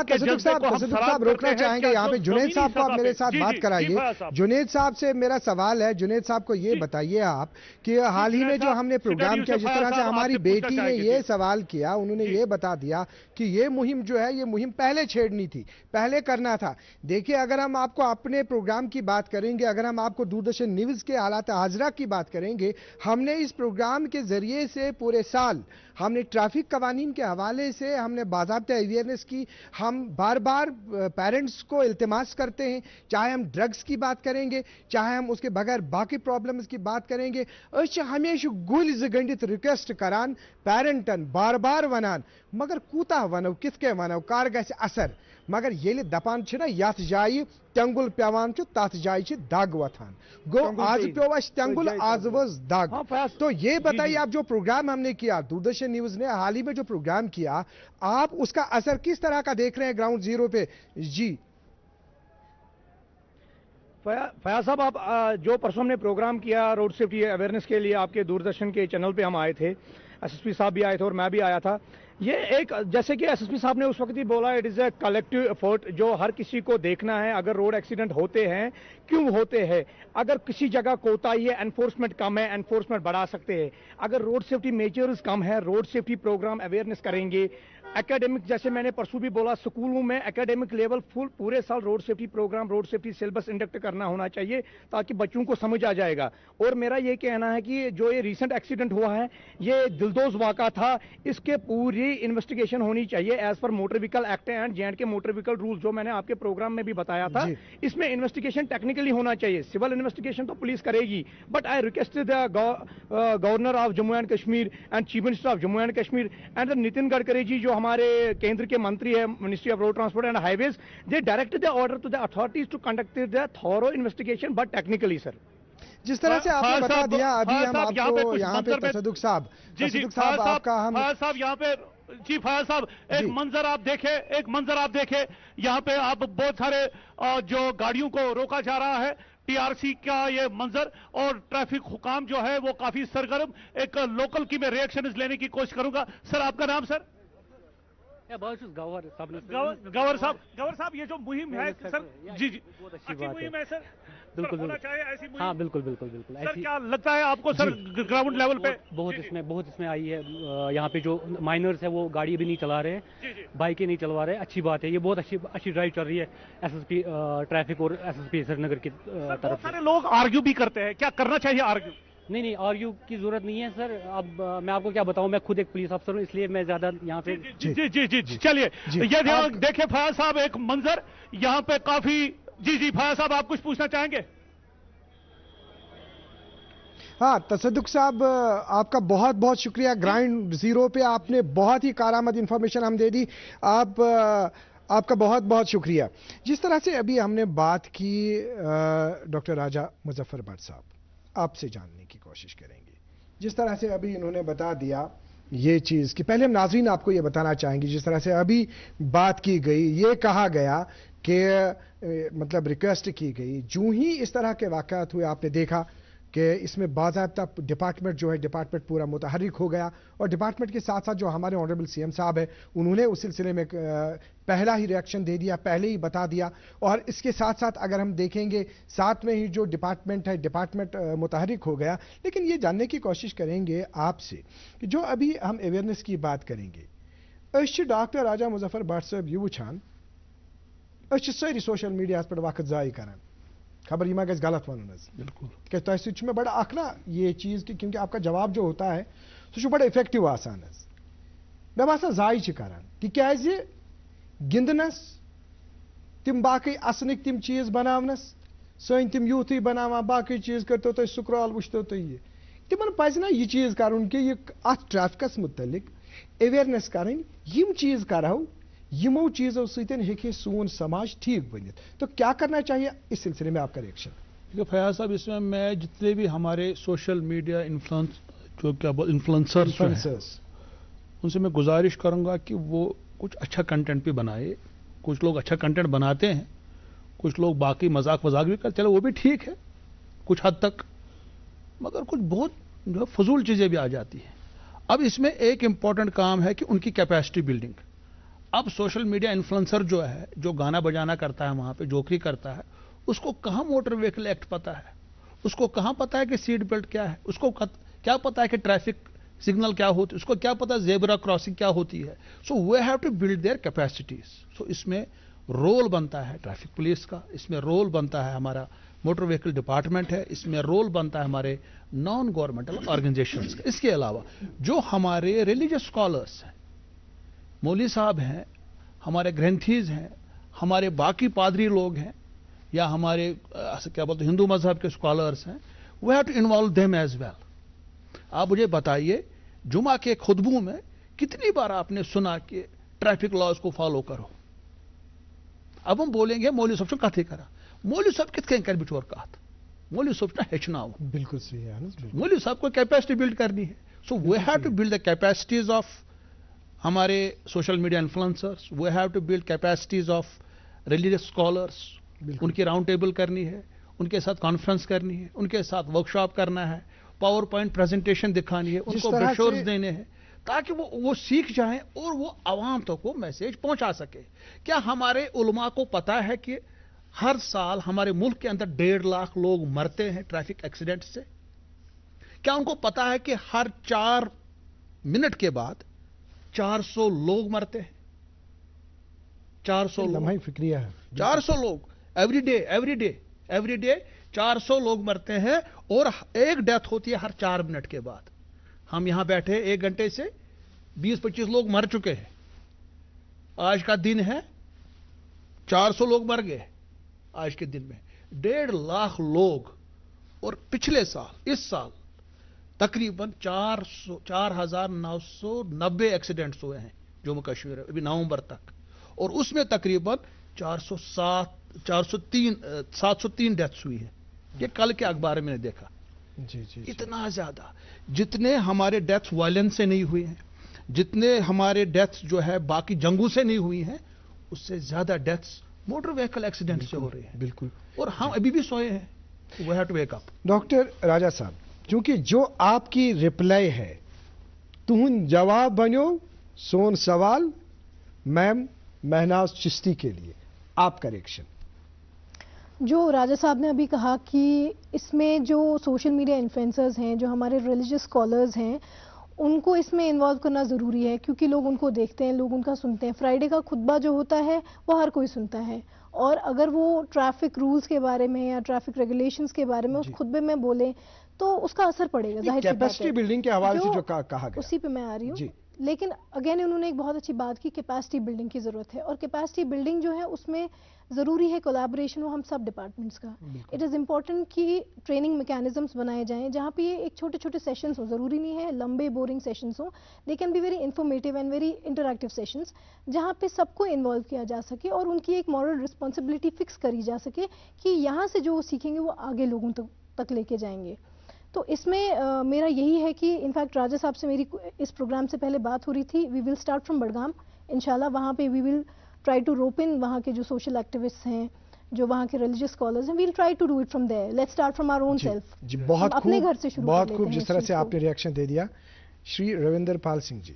तसद्दुक साहब रोकना चाहेंगे यहाँ पे। जुनैद साहब को आप मेरे साथ बात कराइए। जुनैद साहब से मेरा सवाल है, जुनैद साहब को ये बताइए आप कि हाल ही में जो हमने प्रोग्राम किया, जिस तरह से हमारी बेटी ने ये सवाल किया, उन्होंने ये बता दिया कि ये मुहिम जो है, ये मुहिम पहले छेड़नी थी, पहले करना था। देखिए, अगर हम आपको अपने प्रोग्राम की बात करेंगे, अगर हम आपको दूरदर्शन न्यूज के हालात हाजरा की बात करेंगे, हमने इस प्रोग्राम के जरिए से पूरे साल हमने ट्रैफिक कवानीन के हवाले से हमने बाज़ाब्ता अवेयरनेस की। हम बार बार पेरेंट्स को इल्तिमास करते हैं, चाहे हम ड्रग्स की बात करेंगे, चाहे हम उसके बगैर बाकी प्रॉब्लम्स की बात करेंगे, हमेशा गुल गंडित रिक्वेस्ट करान पेरेंटन, बार बार वनान, मगर कूता वनो, किसके वनो, कार गैस असर, मगर ये दपान छना याथ जाय तेंगुल पेवान तथ जाय दाग वथान। गो आज पे तेंगुल, आज वज दाग। तो ये बताइए, आप जो प्रोग्राम हमने किया, दूरदर्शन न्यूज ने हाल ही में जो प्रोग्राम किया, आप उसका असर किस तरह का देख रहे हैं ग्राउंड जीरो पे? जी फयाज साहब, आप जो परसों हमने प्रोग्राम किया रोड सेफ्टी अवेयरनेस के लिए, आपके दूरदर्शन के चैनल पे हम आए थे, एसएसपी साहब भी आए थे और मैं भी आया था। ये एक, जैसे कि एसएसपी साहब ने उस वक्त ही बोला, it is a collective effort, जो हर किसी को देखना है। अगर रोड एक्सीडेंट होते हैं, क्यों होते हैं, अगर किसी जगह कोताही है, एनफोर्समेंट कम है, एनफोर्समेंट बढ़ा सकते हैं। अगर रोड सेफ्टी मेजर्स कम है, रोड सेफ्टी प्रोग्राम अवेयरनेस करेंगे। एकेडमिक, जैसे मैंने परसों भी बोला, स्कूलों में एकेडमिक लेवल फुल पूरे साल road safety programme, road safety syllabus induct करना होना चाहिए, ताकि बच्चों को समझ आ जाएगा। और मेरा ये कहना है कि जो ये रिसेंट एक्सीडेंट हुआ है, ये दिलदोज वाक़ा था, इसके पूरी इन्वेस्टिगेशन होनी चाहिए एज पर motor vehicle act and J and K motor vehicle rule, जो मैंने आपके प्रोग्राम में भी बताया था। इसमें इन्वेस्टिगेशन टेक्निकली होना चाहिए। सिविल इन्वेस्टिगेशन तो पुलिस करेगी, but I request the governor of Jammu and Kashmir and chief minister of Jammu and Kashmir and Nitin Gadkari ji, जो हमारे केंद्र के मंत्री है, ministry of road transport and highways, they directed the order to the authorities to conduct the thorough investigation, but technically sir. जिस तरह से आपने बता दिया, अभी हम आपको यहाँ पे तसद्दुक साहब, आपका हम साहब यहाँ पे जी फयाज साहब, एक मंजर आप देखे, यहाँ पे आप बहुत सारे जो गाड़ियों को रोका जा रहा है, टीआरसी का ये मंजर, और ट्रैफिक हुकाम जो है वो काफी सरगर्म। एक लोकल की मैं रिएक्शन लेने की कोशिश करूंगा। सर, आपका नाम सर? गवर साहब, ये जो मुहिम है सर, जी अच्छी मुहिम है सर, बिल्कुल होना चाहिए ऐसी मुहिम। हाँ बिल्कुल। सर, क्या लगता है आपको सर ग्राउंड लेवल पे? बहुत इसमें आई है। यहाँ पे जो माइनर्स है वो गाड़ी भी नहीं चला रहे हैं, बाइकें नहीं चलवा रहे, अच्छी बात है। ये बहुत अच्छी ड्राइव चल रही है एसएसपी ट्रैफिक और एसएसपी श्रीनगर की तरफ। बहुत सारे लोग आर्ग्यू भी करते हैं, क्या करना चाहिए आर्ग्यू? नहीं नहीं, आर्ग्यू की जरूरत नहीं है सर। अब मैं आपको क्या बताऊं, मैं खुद एक पुलिस अफसर हूं, इसलिए मैं ज्यादा यहाँ पे जी चलिए ये ध्यान देखिए फयाज साहब, एक मंजर यहाँ पे काफी। जी फयाज साहब, आप कुछ पूछना चाहेंगे? हाँ तसद्दुक साहब, आपका बहुत बहुत शुक्रिया। ग्राउंड जीरो पे आपने बहुत ही कारामद इंफॉर्मेशन हम दे दी। आपका बहुत बहुत शुक्रिया। जिस तरह से अभी हमने बात की डॉक्टर राजा मुजफ्फर भट्ट साहब, आपसे जानने की कोशिश करेंगे। जिस तरह से अभी इन्होंने बता दिया ये चीज़ कि पहले हम नाज़रीन आपको ये बताना चाहेंगे, जिस तरह से अभी बात की गई, ये कहा गया कि मतलब रिक्वेस्ट की गई, जो ही इस तरह के वाक़यात हुए आपने देखा कि इसमें बाज़ाब्ता डिपार्टमेंट जो है, डिपार्टमेंट पूरा मुतहर्रिक हो गया। और डिपार्टमेंट के साथ साथ जो हमारे ऑनरेबल सीएम साहब है, उन्होंने उस सिलसिले में पहला ही रिएक्शन दे दिया, पहले ही बता दिया। और इसके साथ साथ अगर हम देखेंगे, साथ में ही जो डिपार्टमेंट है, डिपार्टमेंट मुतहर्रिक हो गया। लेकिन ये जानने की कोशिश करेंगे आपसे कि जो अभी हम अवेयरनेस की बात करेंगे, डॉक्टर राजा मुजफ्फर भट्ट साहब ये वुछान सारी सोशल मीडिया पर वक्त ज़ाय करान, खबर यह गलत गलत वन बिल्कुल कि तुम बड़ा अख ना ये चीज़ कि क्योंकि आपका जवाब जो होता है सह बड़ा इफेक्टिव आसान मे बासान ज़ाय करान तिकाज गिंदनस तिम बाकी असनिक तिम चीज़ बनावनस सन तिम यूथ ही बनावा बाकी चीज़ करतो तो स्क्रॉल वुचतो तो ये तिमन पज ना ये चीज़ करुन कि ये अत ट्रैफिकस मुतलिक अवेयरनेस करें, यम चीज़ करो, यमो चीज़ों सतन हेके सोन समाज ठीक बनित। तो क्या करना चाहिए इस सिलसिले में आपका रिएक्शन? देखिए फयाज साहब, इसमें मैं जितने भी हमारे सोशल मीडिया इन्फ्लुएंसर्स उनसे मैं गुजारिश करूंगा कि वो कुछ अच्छा कंटेंट भी बनाए। कुछ लोग अच्छा कंटेंट बनाते हैं, कुछ लोग बाकी मजाक भी करते, चलो वो भी ठीक है कुछ हद तक, मगर कुछ बहुत जो है फजूल चीज़ें भी आ जाती हैं। अब इसमें एक इम्पॉर्टेंट काम है कि उनकी कैपेसिटी बिल्डिंग। अब सोशल मीडिया इन्फ्लुएंसर जो है, जो गाना बजाना करता है, वहाँ पे जोकरी करता है, उसको कहाँ मोटर व्हीकल एक्ट पता है, उसको कहाँ पता है कि सीट बेल्ट क्या है, उसको क्या पता है कि ट्रैफिक सिग्नल क्या होती है, उसको क्या पता है जेब्रा क्रॉसिंग क्या होती है। So we have to build their capacities. So इसमें रोल बनता है ट्रैफिक पुलिस का, इसमें रोल बनता है हमारा मोटर व्हीकल डिपार्टमेंट है, इसमें रोल बनता है हमारे नॉन गवर्नमेंटल ऑर्गेनाइजेशंस का। इसके अलावा जो हमारे रिलीजियस स्कॉलर्स हैं, मौलवी साहब हैं, हमारे ग्रंथीज हैं, हमारे बाकी पादरी लोग हैं, या हमारे क्या बोलते हैं हिंदू मजहब के स्कॉलर्स हैं, we have to involve them as well. आप मुझे बताइए, जुमा के खुतबों में कितनी बार आपने सुना कि ट्रैफिक लॉज को फॉलो करो? अब हम बोलेंगे मौलवी साहब कथे करा, मौलवी साहब कित कर बिचोर कत, मौलवी साहब ना हेचनाव। बिल्कुल सही है, मौलवी साहब को कैपेसिटी बिल्ड करनी है। So we have to build the capacities of हमारे social media influencers, we have to build capacities of religious scholars. उनकी राउंड टेबल करनी है, उनके साथ कॉन्फ्रेंस करनी है, उनके साथ वर्कशॉप करना है, पावर पॉइंट प्रेजेंटेशन दिखानी है, उनको ब्रोशर्स देने हैं, ताकि वो सीख जाएं और वो आवाम तक वो मैसेज पहुंचा सके। क्या हमारे उलमा को पता है कि हर साल हमारे मुल्क के अंदर 1.5 लाख लोग मरते हैं ट्रैफिक एक्सीडेंट से? क्या उनको पता है कि हर 4 मिनट के बाद 400 लोग मरते हैं? 400 लोग, फिक्रिया है, 400 लोग एवरी डे 400 लोग मरते हैं, और एक डेथ होती है हर 4 मिनट के बाद। हम यहां बैठे 1 घंटे से 20-25 लोग मर चुके हैं। आज का दिन है, 400 लोग मर गए आज के दिन में, 1.5 लाख लोग। और पिछले साल, इस साल तकरीबन 4,990 एक्सीडेंट्स हुए हैं जम्मू कश्मीर में अभी नवंबर तक, और उसमें तकरीबन 703 डेथ्स हुई है। ये कल के अखबार में देखा। जी। इतना ज्यादा, जितने हमारे डेथ्स वायलेंस से नहीं हुई हैं, जितने हमारे डेथ्स जो है बाकी जंगों से नहीं हुई हैं, उससे ज्यादा डेथ्स मोटर व्हीकल एक्सीडेंट से हो रही है। बिल्कुल। और हम अभी भी सोए हैं। We have to wake up. Doctor Raja साहब, क्योंकि जो आपकी रिप्लाई है तुम जवाब बनो सोन सवाल मैम महनाज चिश्ती के लिए, आपका रिएक्शन? जो राजा साहब ने अभी कहा कि इसमें जो सोशल मीडिया इन्फ्लुएंसर्स हैं, जो हमारे रिलीजियस स्कॉलर्स हैं, उनको इसमें इन्वॉल्व करना ज़रूरी है, क्योंकि लोग उनको देखते हैं, लोग उनका सुनते हैं। फ्राइडे का खुतबा जो होता है वो हर कोई सुनता है, और अगर वो ट्रैफिक रूल्स के बारे में या ट्रैफिक रेगुलेशंस के बारे में उस खुतबे में बोलें, تو اس کا اثر پڑے گا. ظاہر سی بات ہے کیپیسٹی بلڈنگ کے حوالے سے جو کہا گیا اسی پہ میں آ رہی ہوں. لیکن اگین انہوں نے ایک بہت اچھی بات کی, کیپیسٹی بلڈنگ کی ضرورت ہے, اور کیپیسٹی بلڈنگ جو ہے اس میں ضروری ہے کولیبریشن ہو ہم سب ڈپارٹمنٹس کا. اٹ از امپورٹنٹ کہ ٹریننگ میکینزمس بنائے جائیں جہاں پہ یہ ایک چھوٹے چھوٹے سیشنز ہوں, ضروری نہیں ہے لمبے بورنگ سیشنز ہوں, they can be very informative and very interactive sessions جہاں پہ سب کو انوالو کیا جا سکے اور ان کی ایک مورل رسپانسبلٹی فکس کری جا سکے کہ یہاں سے جو وہ سیکھیں گے وہ آگے لوگوں تک لے کے جائیں گے. تو اس میں میرا یہی ہے کہ انفیکٹ راجہ صاحب سے میری اس پروگرام سے پہلے بات ہو رہی تھی. وی ول اسٹارٹ فرام بڑگام انشاءاللہ. وہاں پہ وی ول ٹرائی ٹو روپ ان وہاں کے جو سوشل ایکٹیوسٹ ہیں, جو وہاں کے ریلیجیس اسکالرز ہیں, we will try to do it from there. Let's start from our own self. جی بہت اپنے گھر سے شروع بہت خوب جس طرح سے آپ نے ریئیکشن دے دیا. شری رویندر پال سنگھ جی,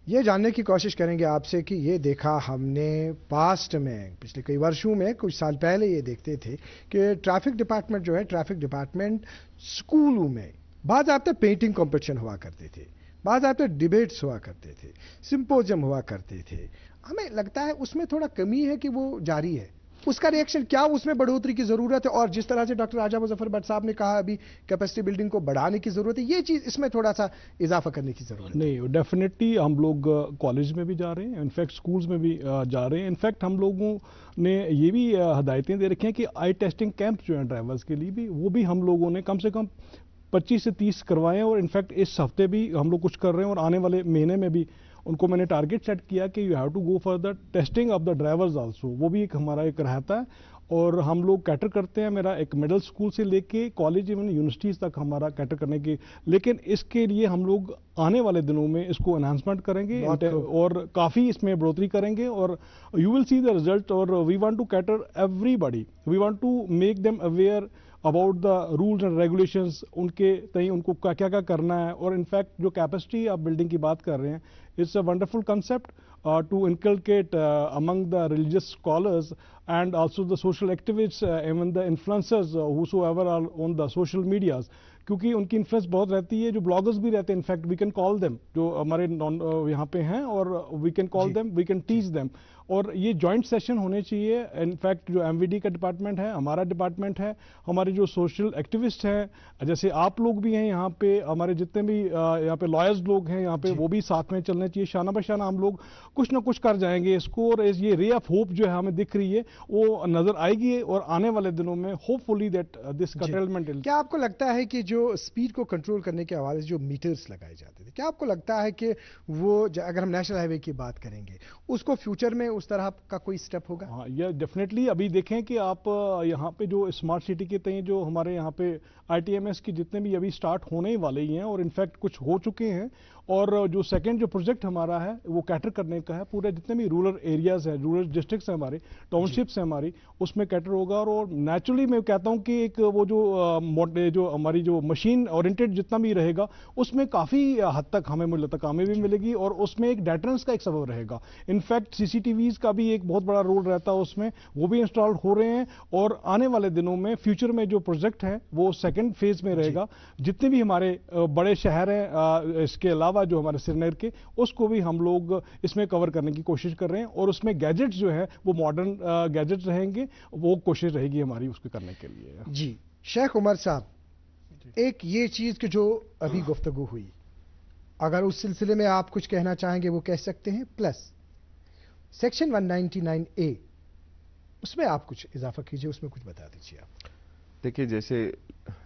یہ جاننے کی کوشش کریں گے آپ سے کہ یہ دیکھا ہم نے پاسٹ میں پچھلے کئی ورشوں میں, کچھ سال پہلے یہ دیکھتے تھے کہ ٹریفک ڈپارٹمنٹ جو ہے, ٹریفک ڈپارٹمنٹ اسکولوں میں بعض آپ پینٹنگ کمپٹیشن ہوا کرتے تھے, بعض آپ ڈیبیٹس ہوا کرتے تھے, سمپوزیم ہوا کرتے تھے. ہمیں لگتا ہے اس میں تھوڑا کمی ہے کہ وہ جاری ہے. اس کا ریئیکشن کیا, اس میں بڑھوتری کی ضرورت ہے, اور جس طرح سے ڈاکٹر راجہ مظفر بٹ صاحب نے کہا ابھی کیپیسٹی بلڈنگ کو بڑھانے کی ضرورت ہے, یہ چیز اس میں تھوڑا سا اضافہ کرنے کی ضرورت ہے. نہیں, ڈیفینیٹلی ہم لوگ کالج میں بھی جا رہے ہیں, انفیکٹ سکولز میں بھی جا رہے ہیں. انفیکٹ ہم لوگوں نے یہ بھی ہدایتیں دے رکھی ہیں کہ آئی ٹیسٹنگ کیمپس جو ہیں ڈرائیورز کے لیے بھی, وہ بھی ہم لوگوں نے کم سے کم 25 سے 30 کروائے ہیں. اور انفیکٹ اس ہفتے بھی ہم لوگ کچھ کر رہے ہیں, اور آنے والے مہینے میں بھی ان کو میں نے ٹارگیٹ سیٹ کیا کہ you have to go for the testing of the drivers also. وہ بھی ایک ہمارا ایک رہتا ہے, اور ہم لوگ کیٹر کرتے ہیں. میرا ایک مڈل اسکول سے لے کے کالج ایون یونیورسٹیز تک ہمارا کیٹر کرنے کی, لیکن اس کے لیے ہم لوگ آنے والے دنوں میں اس کو انہانسمنٹ کریں گے اور کافی اس میں بڑھوتری کریں گے, اور you will C the result. اور we want to cater everybody, we want to make them aware about the rules and regulations, ان کے تئیں ان کو کیا کیا کرنا ہے. اور انفیکٹ جو کیپیسٹی آپ بلڈنگ کی بات کر رہے ہیں, it's a wonderful concept to inculcate among the religious scholars and also the social activists, even the influencers whosoever are on the social medias, کیونکہ ان کی انفلوئنس بہت رہتی ہے. جو بلاگرز بھی رہتے ہیں, in fact we can call them, جو ہمارے یہاں پہ ہیں, اور we can call them, we can teach them. اور یہ جوائنٹ سیشن ہونے چاہیے. انفیکٹ جو ایم وی ڈی کا ڈپارٹمنٹ ہے, ہمارا ڈپارٹمنٹ ہے, ہمارے جو سوشل ایکٹیوسٹ ہیں جیسے آپ لوگ بھی ہیں یہاں پہ, ہمارے جتنے بھی یہاں پہ لائرز لوگ ہیں یہاں پہ, وہ بھی ساتھ میں چلنے چاہیے. شانہ بہ شانہ ہم لوگ کچھ نہ کچھ کر جائیں گے اس کو, اور یہ رے آف ہوپ جو ہے ہمیں دکھ رہی ہے وہ نظر آئے گی. اور آنے والے دنوں میں ہوپ فلی دیٹ دس کرٹیلمنٹ. کیا آپ کو لگتا ہے کہ جو اسپیڈ کو کنٹرول کرنے کے حوالے سے جو میٹرز لگائے جاتے تھے, کیا آپ کو لگتا ہے کہ وہ اگر ہم نیشنل ہائی وے کی بات کریں گے اس کو فیوچر میں اس طرح کا کوئی اسٹیپ ہوگا؟ ہاں, یہ ڈیفینیٹلی. ابھی دیکھیں کہ آپ یہاں پہ جو اسمارٹ سٹی کے تئیں جو ہمارے یہاں پہ آئی ٹی ایم ایس کی جتنے بھی ابھی سٹارٹ ہونے والے ہی ہیں, اور انفیکٹ کچھ ہو چکے ہیں. اور جو سیکنڈ جو پروجیکٹ ہمارا ہے وہ کیٹر کرنے کا ہے, پورے جتنے بھی رورل ایریاز ہیں, رورل ڈسٹرکٹس ہیں ہمارے, ٹاؤن شپس ہیں ہماری, اس میں کیٹر ہوگا. اور نیچرلی میں کہتا ہوں کہ ایک وہ جو ہماری جو مشین اورینٹیڈ جتنا بھی رہے گا اس میں کافی حد تک ہمیں کامیابی بھی ملے گی, اور اس میں ایک ڈیٹرنس کا ایک سبب رہے گا. انفیکٹ سی سی ٹی ویز کا بھی ایک بہت بڑا رول رہتا ہے اس میں, وہ بھی انسٹال ہو رہے ہیں. اور آنے والے دنوں میں فیوچر میں جو پروجیکٹ ہے وہ سیکنڈ فیز میں رہے گا. جتنے بھی ہمارے بڑے شہر ہیں اس کے علاوہ جو ہمارے سری نگر کے, اس کو بھی ہم لوگ اس میں کور کرنے کی کوشش کر رہے ہیں. اور اس میں گیجٹس جو ہے وہ ماڈرن گیجٹس رہیں گے, وہ کوشش رہے گی ہماری اس کو کرنے کے لیے. جی شیخ عمر صاحب, ایک یہ چیز کہ جو ابھی گفتگو ہوئی, اگر اس سلسلے میں آپ کچھ کہنا چاہیں گے وہ کہہ سکتے ہیں. پلس سیکشن 199A, اس میں آپ کچھ اضافہ کیجئے, اس میں کچھ بتا دیجیے آپ. دیکھیے, جیسے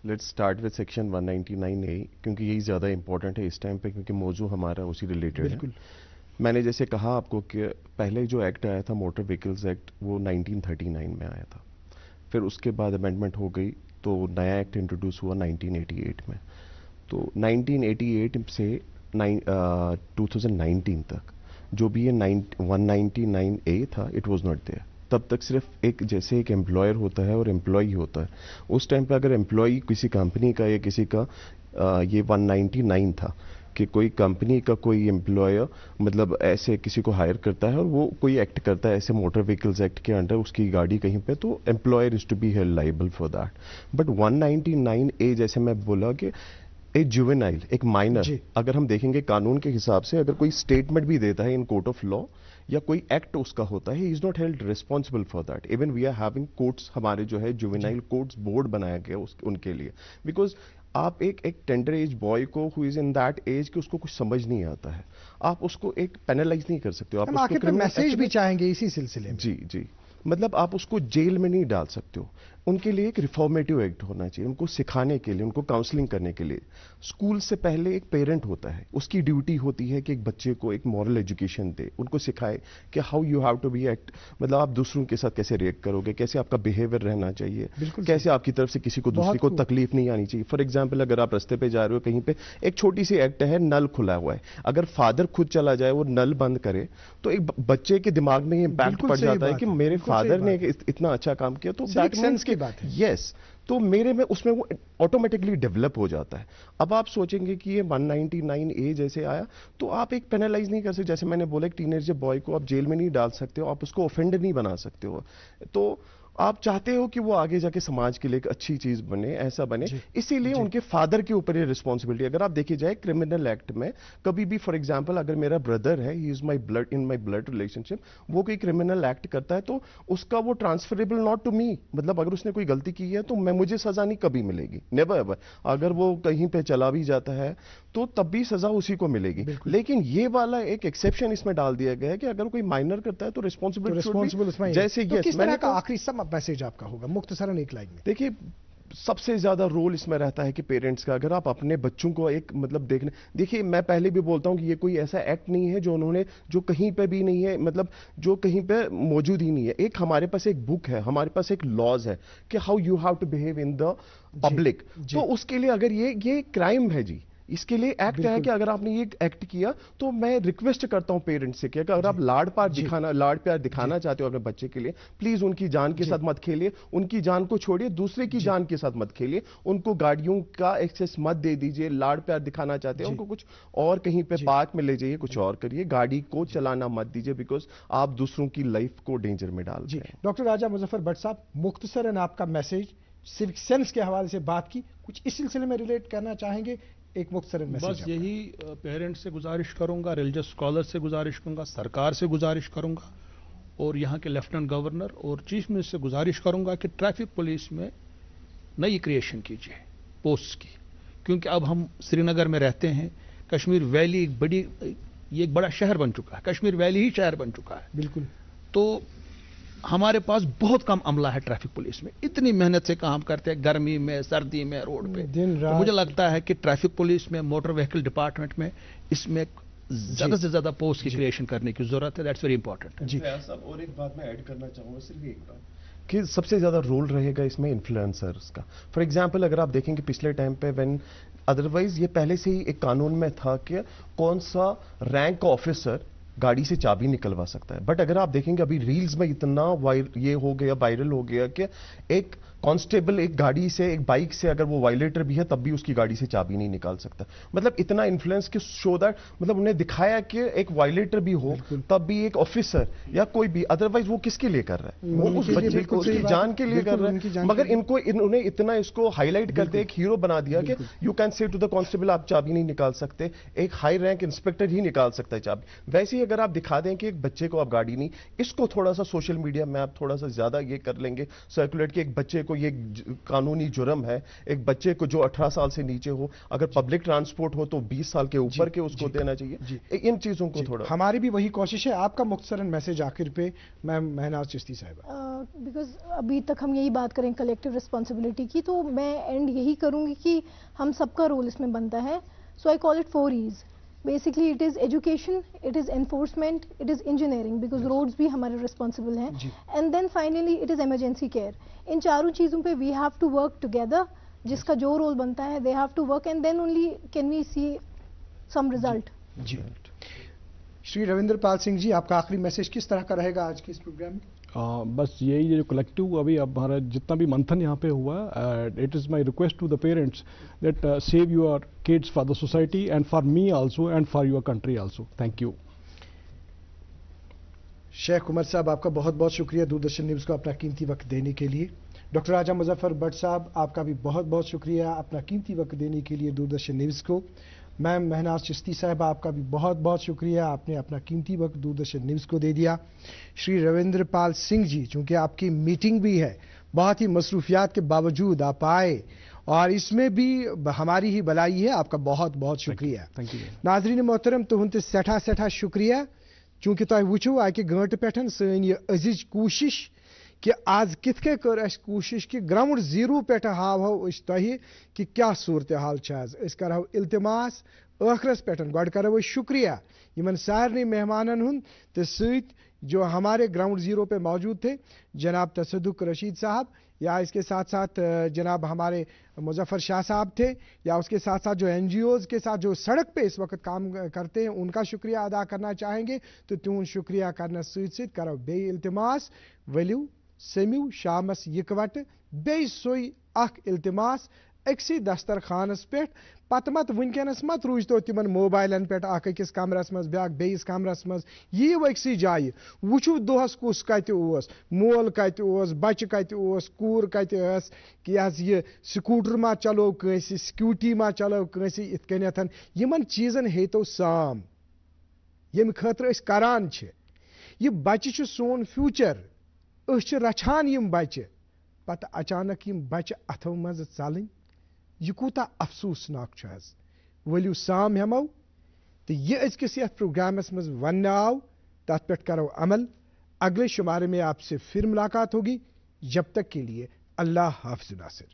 let's start with section 199A, کیونکہ یہی زیادہ امپورٹنٹ ہے اس ٹائم پہ, کیونکہ موضوع ہمارا اسی ریلیٹڈ ہے. میں نے جیسے کہا آپ کو کہ پہلے جو ایکٹ آیا تھا موٹر وہیکلز ایکٹ, وہ 1939 میں آیا تھا. پھر اس کے بعد امینڈمنٹ ہو گئی تو نیا ایکٹ انٹروڈیوس ہوا 1988 میں. تو 1988 سے 2019 تک جو بھی یہ 199A تھا, اٹ واز ناٹ دیئر. تب تک صرف ایک جیسے ایک امپلائر ہوتا ہے اور امپلائی ہوتا ہے. اس ٹائم پہ اگر امپلائی کسی کمپنی کا یا کسی کا یہ 199 تھا کہ کوئی کمپنی کا کوئی امپلائر مطلب ایسے کسی کو ہائر کرتا ہے اور وہ کوئی ایکٹ کرتا ہے ایسے موٹر وہیکلز ایکٹ کے انڈر اس کی گاڑی کہیں پہ, تو employer is to be held liable for that. But 199A جیسے میں بولا کہ ایک جوینائل, ایک مائنر, اگر ہم دیکھیں گے قانون کے حساب سے اگر کوئی اسٹیٹمنٹ بھی دیتا ہے ان کورٹ آف لا یا کوئی ایکٹ اس کا ہوتا ہے, he is not held responsible for that. Even we are having courts, ہمارے جو ہے جوینائل کورٹس بورڈ بنایا گیا ان کے لیے, بیکاز آپ ایک ٹینڈر ایج بوائے کو ہو از ان دیٹ ایج کہ اس کو کچھ سمجھ نہیں آتا ہے, آپ اس کو ایک پینلائز نہیں کر سکتے ہو. ہم آخر پہ میسج بھی چاہیں گے اسی سلسلے میں. جی جی, مطلب آپ اس کو جیل میں نہیں ڈال سکتے ہو. ان کے لیے ایک ریفارمیٹیو ایکٹ ہونا چاہیے, ان کو سکھانے کے لیے, ان کو کاؤنسلنگ کرنے کے لیے. اسکول سے پہلے ایک پیرنٹ ہوتا ہے, اس کی ڈیوٹی ہوتی ہے کہ ایک بچے کو ایک مورل ایجوکیشن دے, ان کو سکھائے کہ how you have to be act, مطلب آپ دوسروں کے ساتھ کیسے ریئیکٹ کرو گے, کیسے آپ کا بیہیویئر رہنا چاہیے, کیسے آپ کی طرف سے کسی کو دوسری کو تکلیف نہیں آنی چاہیے. فار ایگزامپل اگر آپ رستے پہ جا رہے ہو کہیں پہ, ایک چھوٹی سی ایکٹ ہے, نل کھلا ہوا ہے, اگر فادر خود چلا جائے وہ نل بند کرے تو ایک بچے کے دماغ میں یہ امپیکٹ پڑ جاتا ہے کہ میرے فادر نے اتنا اچھا کام کیا, تو دیٹ مینس کی بات ہے. یس, تو میرے میں اس میں وہ آٹومیٹکلی ڈیولپ ہو جاتا ہے. اب آپ سوچیں گے کہ یہ 199A جیسے آیا تو آپ ایک پینلائز نہیں کر سکتے. جیسے میں نے بولا ایک ٹین ایجر بوائے کو آپ جیل میں نہیں ڈال سکتے ہو, آپ اس کو اوفینڈ نہیں بنا سکتے ہو. تو آپ چاہتے ہو کہ وہ آگے جا کے سماج کے لیے ایک اچھی چیز بنے, ایسا بنے, اسی لیے ان کے فادر کے اوپر یہ رسپانسبلٹی. اگر آپ دیکھیں جائے کرمنل ایکٹ میں کبھی بھی, فار ایگزامپل اگر میرا بردر ہے, he is my blood, in my blood relation شپ, وہ کوئی کرمنل ایکٹ کرتا ہے تو اس کا وہ ٹرانسفریبل ناٹ ٹو می, مطلب اگر اس نے کوئی غلطی کی ہے تو مجھے سزا نہیں کبھی ملے گی, نیور ایور. اگر وہ کہیں پہ چلا بھی جاتا ہے تو تب بھی سزا اسی کو ملے گی. لیکن یہ والا ایک ایکسیپشن اس میں ڈال دیا گیا ہے کہ اگر کوئی مائنر کرتا ہے تو ریسپانسبل, جیسے کس طرح کا آخری سب میسج آپ کا ہوگا مختصراً ایک لائن میں؟ دیکھیے, سب سے زیادہ رول اس میں رہتا ہے کہ پیرنٹس کا. اگر آپ اپنے بچوں کو ایک مطلب دیکھیے, میں پہلے بھی بولتا ہوں کہ یہ کوئی ایسا ایکٹ نہیں ہے جو انہوں نے, جو کہیں پہ بھی نہیں ہے, مطلب جو کہیں پہ موجود ہی نہیں ہے. ایک ہمارے پاس ایک بک ہے, ہمارے پاس ایک لاز ہے کہ how you have to behave in the public. تو اس کے لیے اگر یہ کرائم ہے جی, اس کے لیے ایکٹ ہے کہ اگر آپ نے یہ ایکٹ کیا تو میں ریکویسٹ کرتا ہوں پیرنٹ سے کہ اگر آپ لاڈ پیار دکھانا چاہتے ہو اپنے بچے کے لیے, پلیز ان کی جان کے ساتھ مت کھیلیے, ان کی جان کو چھوڑیے, دوسرے کی جان کے ساتھ مت کھیلیے, ان کو گاڑیوں کا ایکسیس مت دے دیجیے. لاڈ پیار دکھانا چاہتے ہیں ان کو کچھ اور کہیں پہ پارک میں لے جائیے, کچھ اور کریے, گاڑی کو چلانا مت دیجیے, بیکاز آپ دوسروں کی لائف کو ڈینجر میں ڈال دیں. ڈاکٹر راجہ مظفر بٹ صاحب, مختصراً آپ کا میسج سوک سینس کے حوالے سے بات کی, کچھ اس سلسلے میں ریلیٹ کرنا چاہیں گے؟ ایک مختصر میسج. بس یہی پیرنٹ سے گزارش کروں گا, ریلیجس اسکالر سے گزارش کروں گا, سرکار سے گزارش کروں گا, اور یہاں کے لیفٹنٹ گورنر اور چیف منسٹر سے گزارش کروں گا کہ ٹریفک پولیس میں نئی کریشن کیجیے پوسٹ کی, کیونکہ اب ہم سری نگر میں رہتے ہیں, کشمیر ویلی یہ ایک بڑا شہر بن چکا ہے, کشمیر ویلی ہی شہر بن چکا ہے. بالکل. تو ہمارے پاس بہت کم عملہ ہے ٹریفک پولیس میں, اتنی محنت سے کام کرتے ہیں گرمی میں, سردی میں, روڈ پہ. تو مجھے لگتا ہے کہ ٹریفک پولیس میں, موٹر وہیکل ڈپارٹمنٹ میں, اس میں زیادہ سے زیادہ پوسٹ کی کریشن کرنے کی ضرورت ہے. That's very important. جی صاحب, اور ایک بات میں ایڈ کرنا چاہوں گا, صرف ایک بات, کہ سب سے زیادہ رول رہے گا اس میں انفلوئنسرز کا. فار ایگزامپل اگر آپ دیکھیں کہ پچھلے ٹائم پہ ادروائز یہ پہلے سے ہی ایک قانون میں تھا کہ کون سا رینک آفیسر گاڑی سے چابی نکلوا سکتا ہے, بٹ اگر آپ دیکھیں گے ابھی ریلز میں اتنا یہ ہو گیا, وائرل ہو گیا کہ ایک کانسٹیبل ایک گاڑی سے, ایک بائک سے, اگر وہ وائلیٹر بھی ہے تب بھی اس کی گاڑی سے چابی نہیں نکال سکتا. مطلب اتنا انفلوئنس کہ شو دیٹ, مطلب انہیں دکھایا کہ ایک وائلیٹر بھی ہو تب بھی ایک آفیسر یا کوئی بھی, ادروائز وہ کس کے لیے کر رہا ہے, وہ اس بچے کو, اس کی جان کے لیے کر رہا ہے. مگر انہوں نے اتنا اس کو ہائی لائٹ کر کے ایک ہیرو بنا دیا کہ you can say to the constable آپ چابی نہیں نکال سکتے, ایک ہائی رینک انسپیکٹر ہی نکال سکتا ہے چابی. ویسے ہی اگر آپ دکھا دیں کہ ایک بچے کو آپ گاڑی نہیں, اس کو تھوڑا سا سوشل میڈیا میں آپ تھوڑا سا زیادہ یہ کر لیں گے سرکولیٹ کہ ایک بچے کو یہ قانونی جرم ہے, ایک بچے کو جو 18 سال سے نیچے ہو, اگر پبلک ٹرانسپورٹ ہو تو 20 سال کے اوپر کے اس کو دینا چاہیے. ان چیزوں کو تھوڑا, ہماری بھی وہی کوشش ہے. آپ کا مختصراً میسج آخر پہ میم مہناز چشتی صاحبہ. بیکاز ابھی تک ہم یہی بات کریں کلیکٹیو رسپانسبلٹی کی, تو میں اینڈ یہی کروں گی کہ ہم سب کا رول اس میں بنتا ہے. سو آئی call it 4 E's. Basically it is education, it is enforcement, it is engineering, because roads بھی ہمارے responsible ہیں, and then finally it is emergency care. ان چاروں چیزوں پہ we have to work together, جس کا جو رول بنتا ہے they have to work, and then only can we see some result. جی شری رویندر پال سنگھ جی, آپ کا آخری میسج کس طرح کا رہے گا آج کے اس پروگرام میں؟ بس یہی جو کلیکٹیو ابھی اب ہمارا جتنا بھی منتھن یہاں پہ ہوا, it is my request to the parents that save your kids for the society and for me also and for your country also. Thank you. Sheikh Umar صاحب, آپ کا بہت بہت شکریہ دوردرشن نیوز کو اپنا قیمتی وقت دینے کے لیے. ڈاکٹر راجہ مظفر بٹ صاحب, آپ کا بھی بہت بہت شکریہ اپنا قیمتی وقت دینے کے لیے دوردرشن نیوز کو. میم مہناز چشتی صاحبہ, آپ کا بھی بہت بہت شکریہ, آپ نے اپنا قیمتی وقت دوردرشن نیوز کو دے دیا. شری رویندر پال سنگھ جی, چونکہ آپ کی میٹنگ بھی ہے, بہت ہی مصروفیات کے باوجود آپ آئے اور اس میں بھی ہماری ہی بلائی ہے. آپ کا بہت بہت شکریہ. ناظرین محترم تہند سٹھا سٹھا شکریہ چونکہ تہ وچھو اکہ گھنٹہ پہ سن یہ عزیز کوشش کہ آج کت کے کر اس کوشش کہ گراؤنڈ زیرو پہ ہاو اس تہ کہ کیا صورتحال آز. اس کرو التماس ٲخرس پہ گۄڈٕ کرو شکریہ یمن سارنی مہمانن ہند تو ست جو ہمارے گراؤنڈ زیرو پہ موجود تھے, جناب تصدق رشید صاحب, یا اس کے ساتھ ساتھ جناب ہمارے مظفر شاہ صاحب تھے, یا اس کے ساتھ ساتھ جو این جی اوز کے ساتھ جو سڑک پہ اس وقت کام کرتے ہیں ان کا شکریہ ادا کرنا چاہیں گے. تو تہد شکریہ کرنا ست کرو بی التماس ولو سمیو شامس یکوٹ بی سوئی اخ التماس اکسی دسترخانس پہ پتہ مت ونکس مت روز تو تمن موبائلن پہ اخ اکس کمرس مز بیاکھ بیس کمرس مز یہ اکسی جائے وچھو دہس کس کت مول کت بچہ کت کور کت کہ یہ سکوٹر ما چلو کنسی سکیوٹی ما چلو کنسی ات کنیتھ یمن چیزن ہیتو سام یم خاطر اس کران یہ بچہ سون فیوچر اس رچھان یم بچہ پتہ اچانک یم بچہ اتھو مز ژلن یہ کوتا افسوسناک حظ. ولو سام ہمو تو یہ ازکس یتھ پروگرامس مز ون آو تات پہ کرو عمل. اگلے شمارے میں آپ سے پھر ملاقات ہوگی. جب تک کے لیے اللہ حافظ ناصر.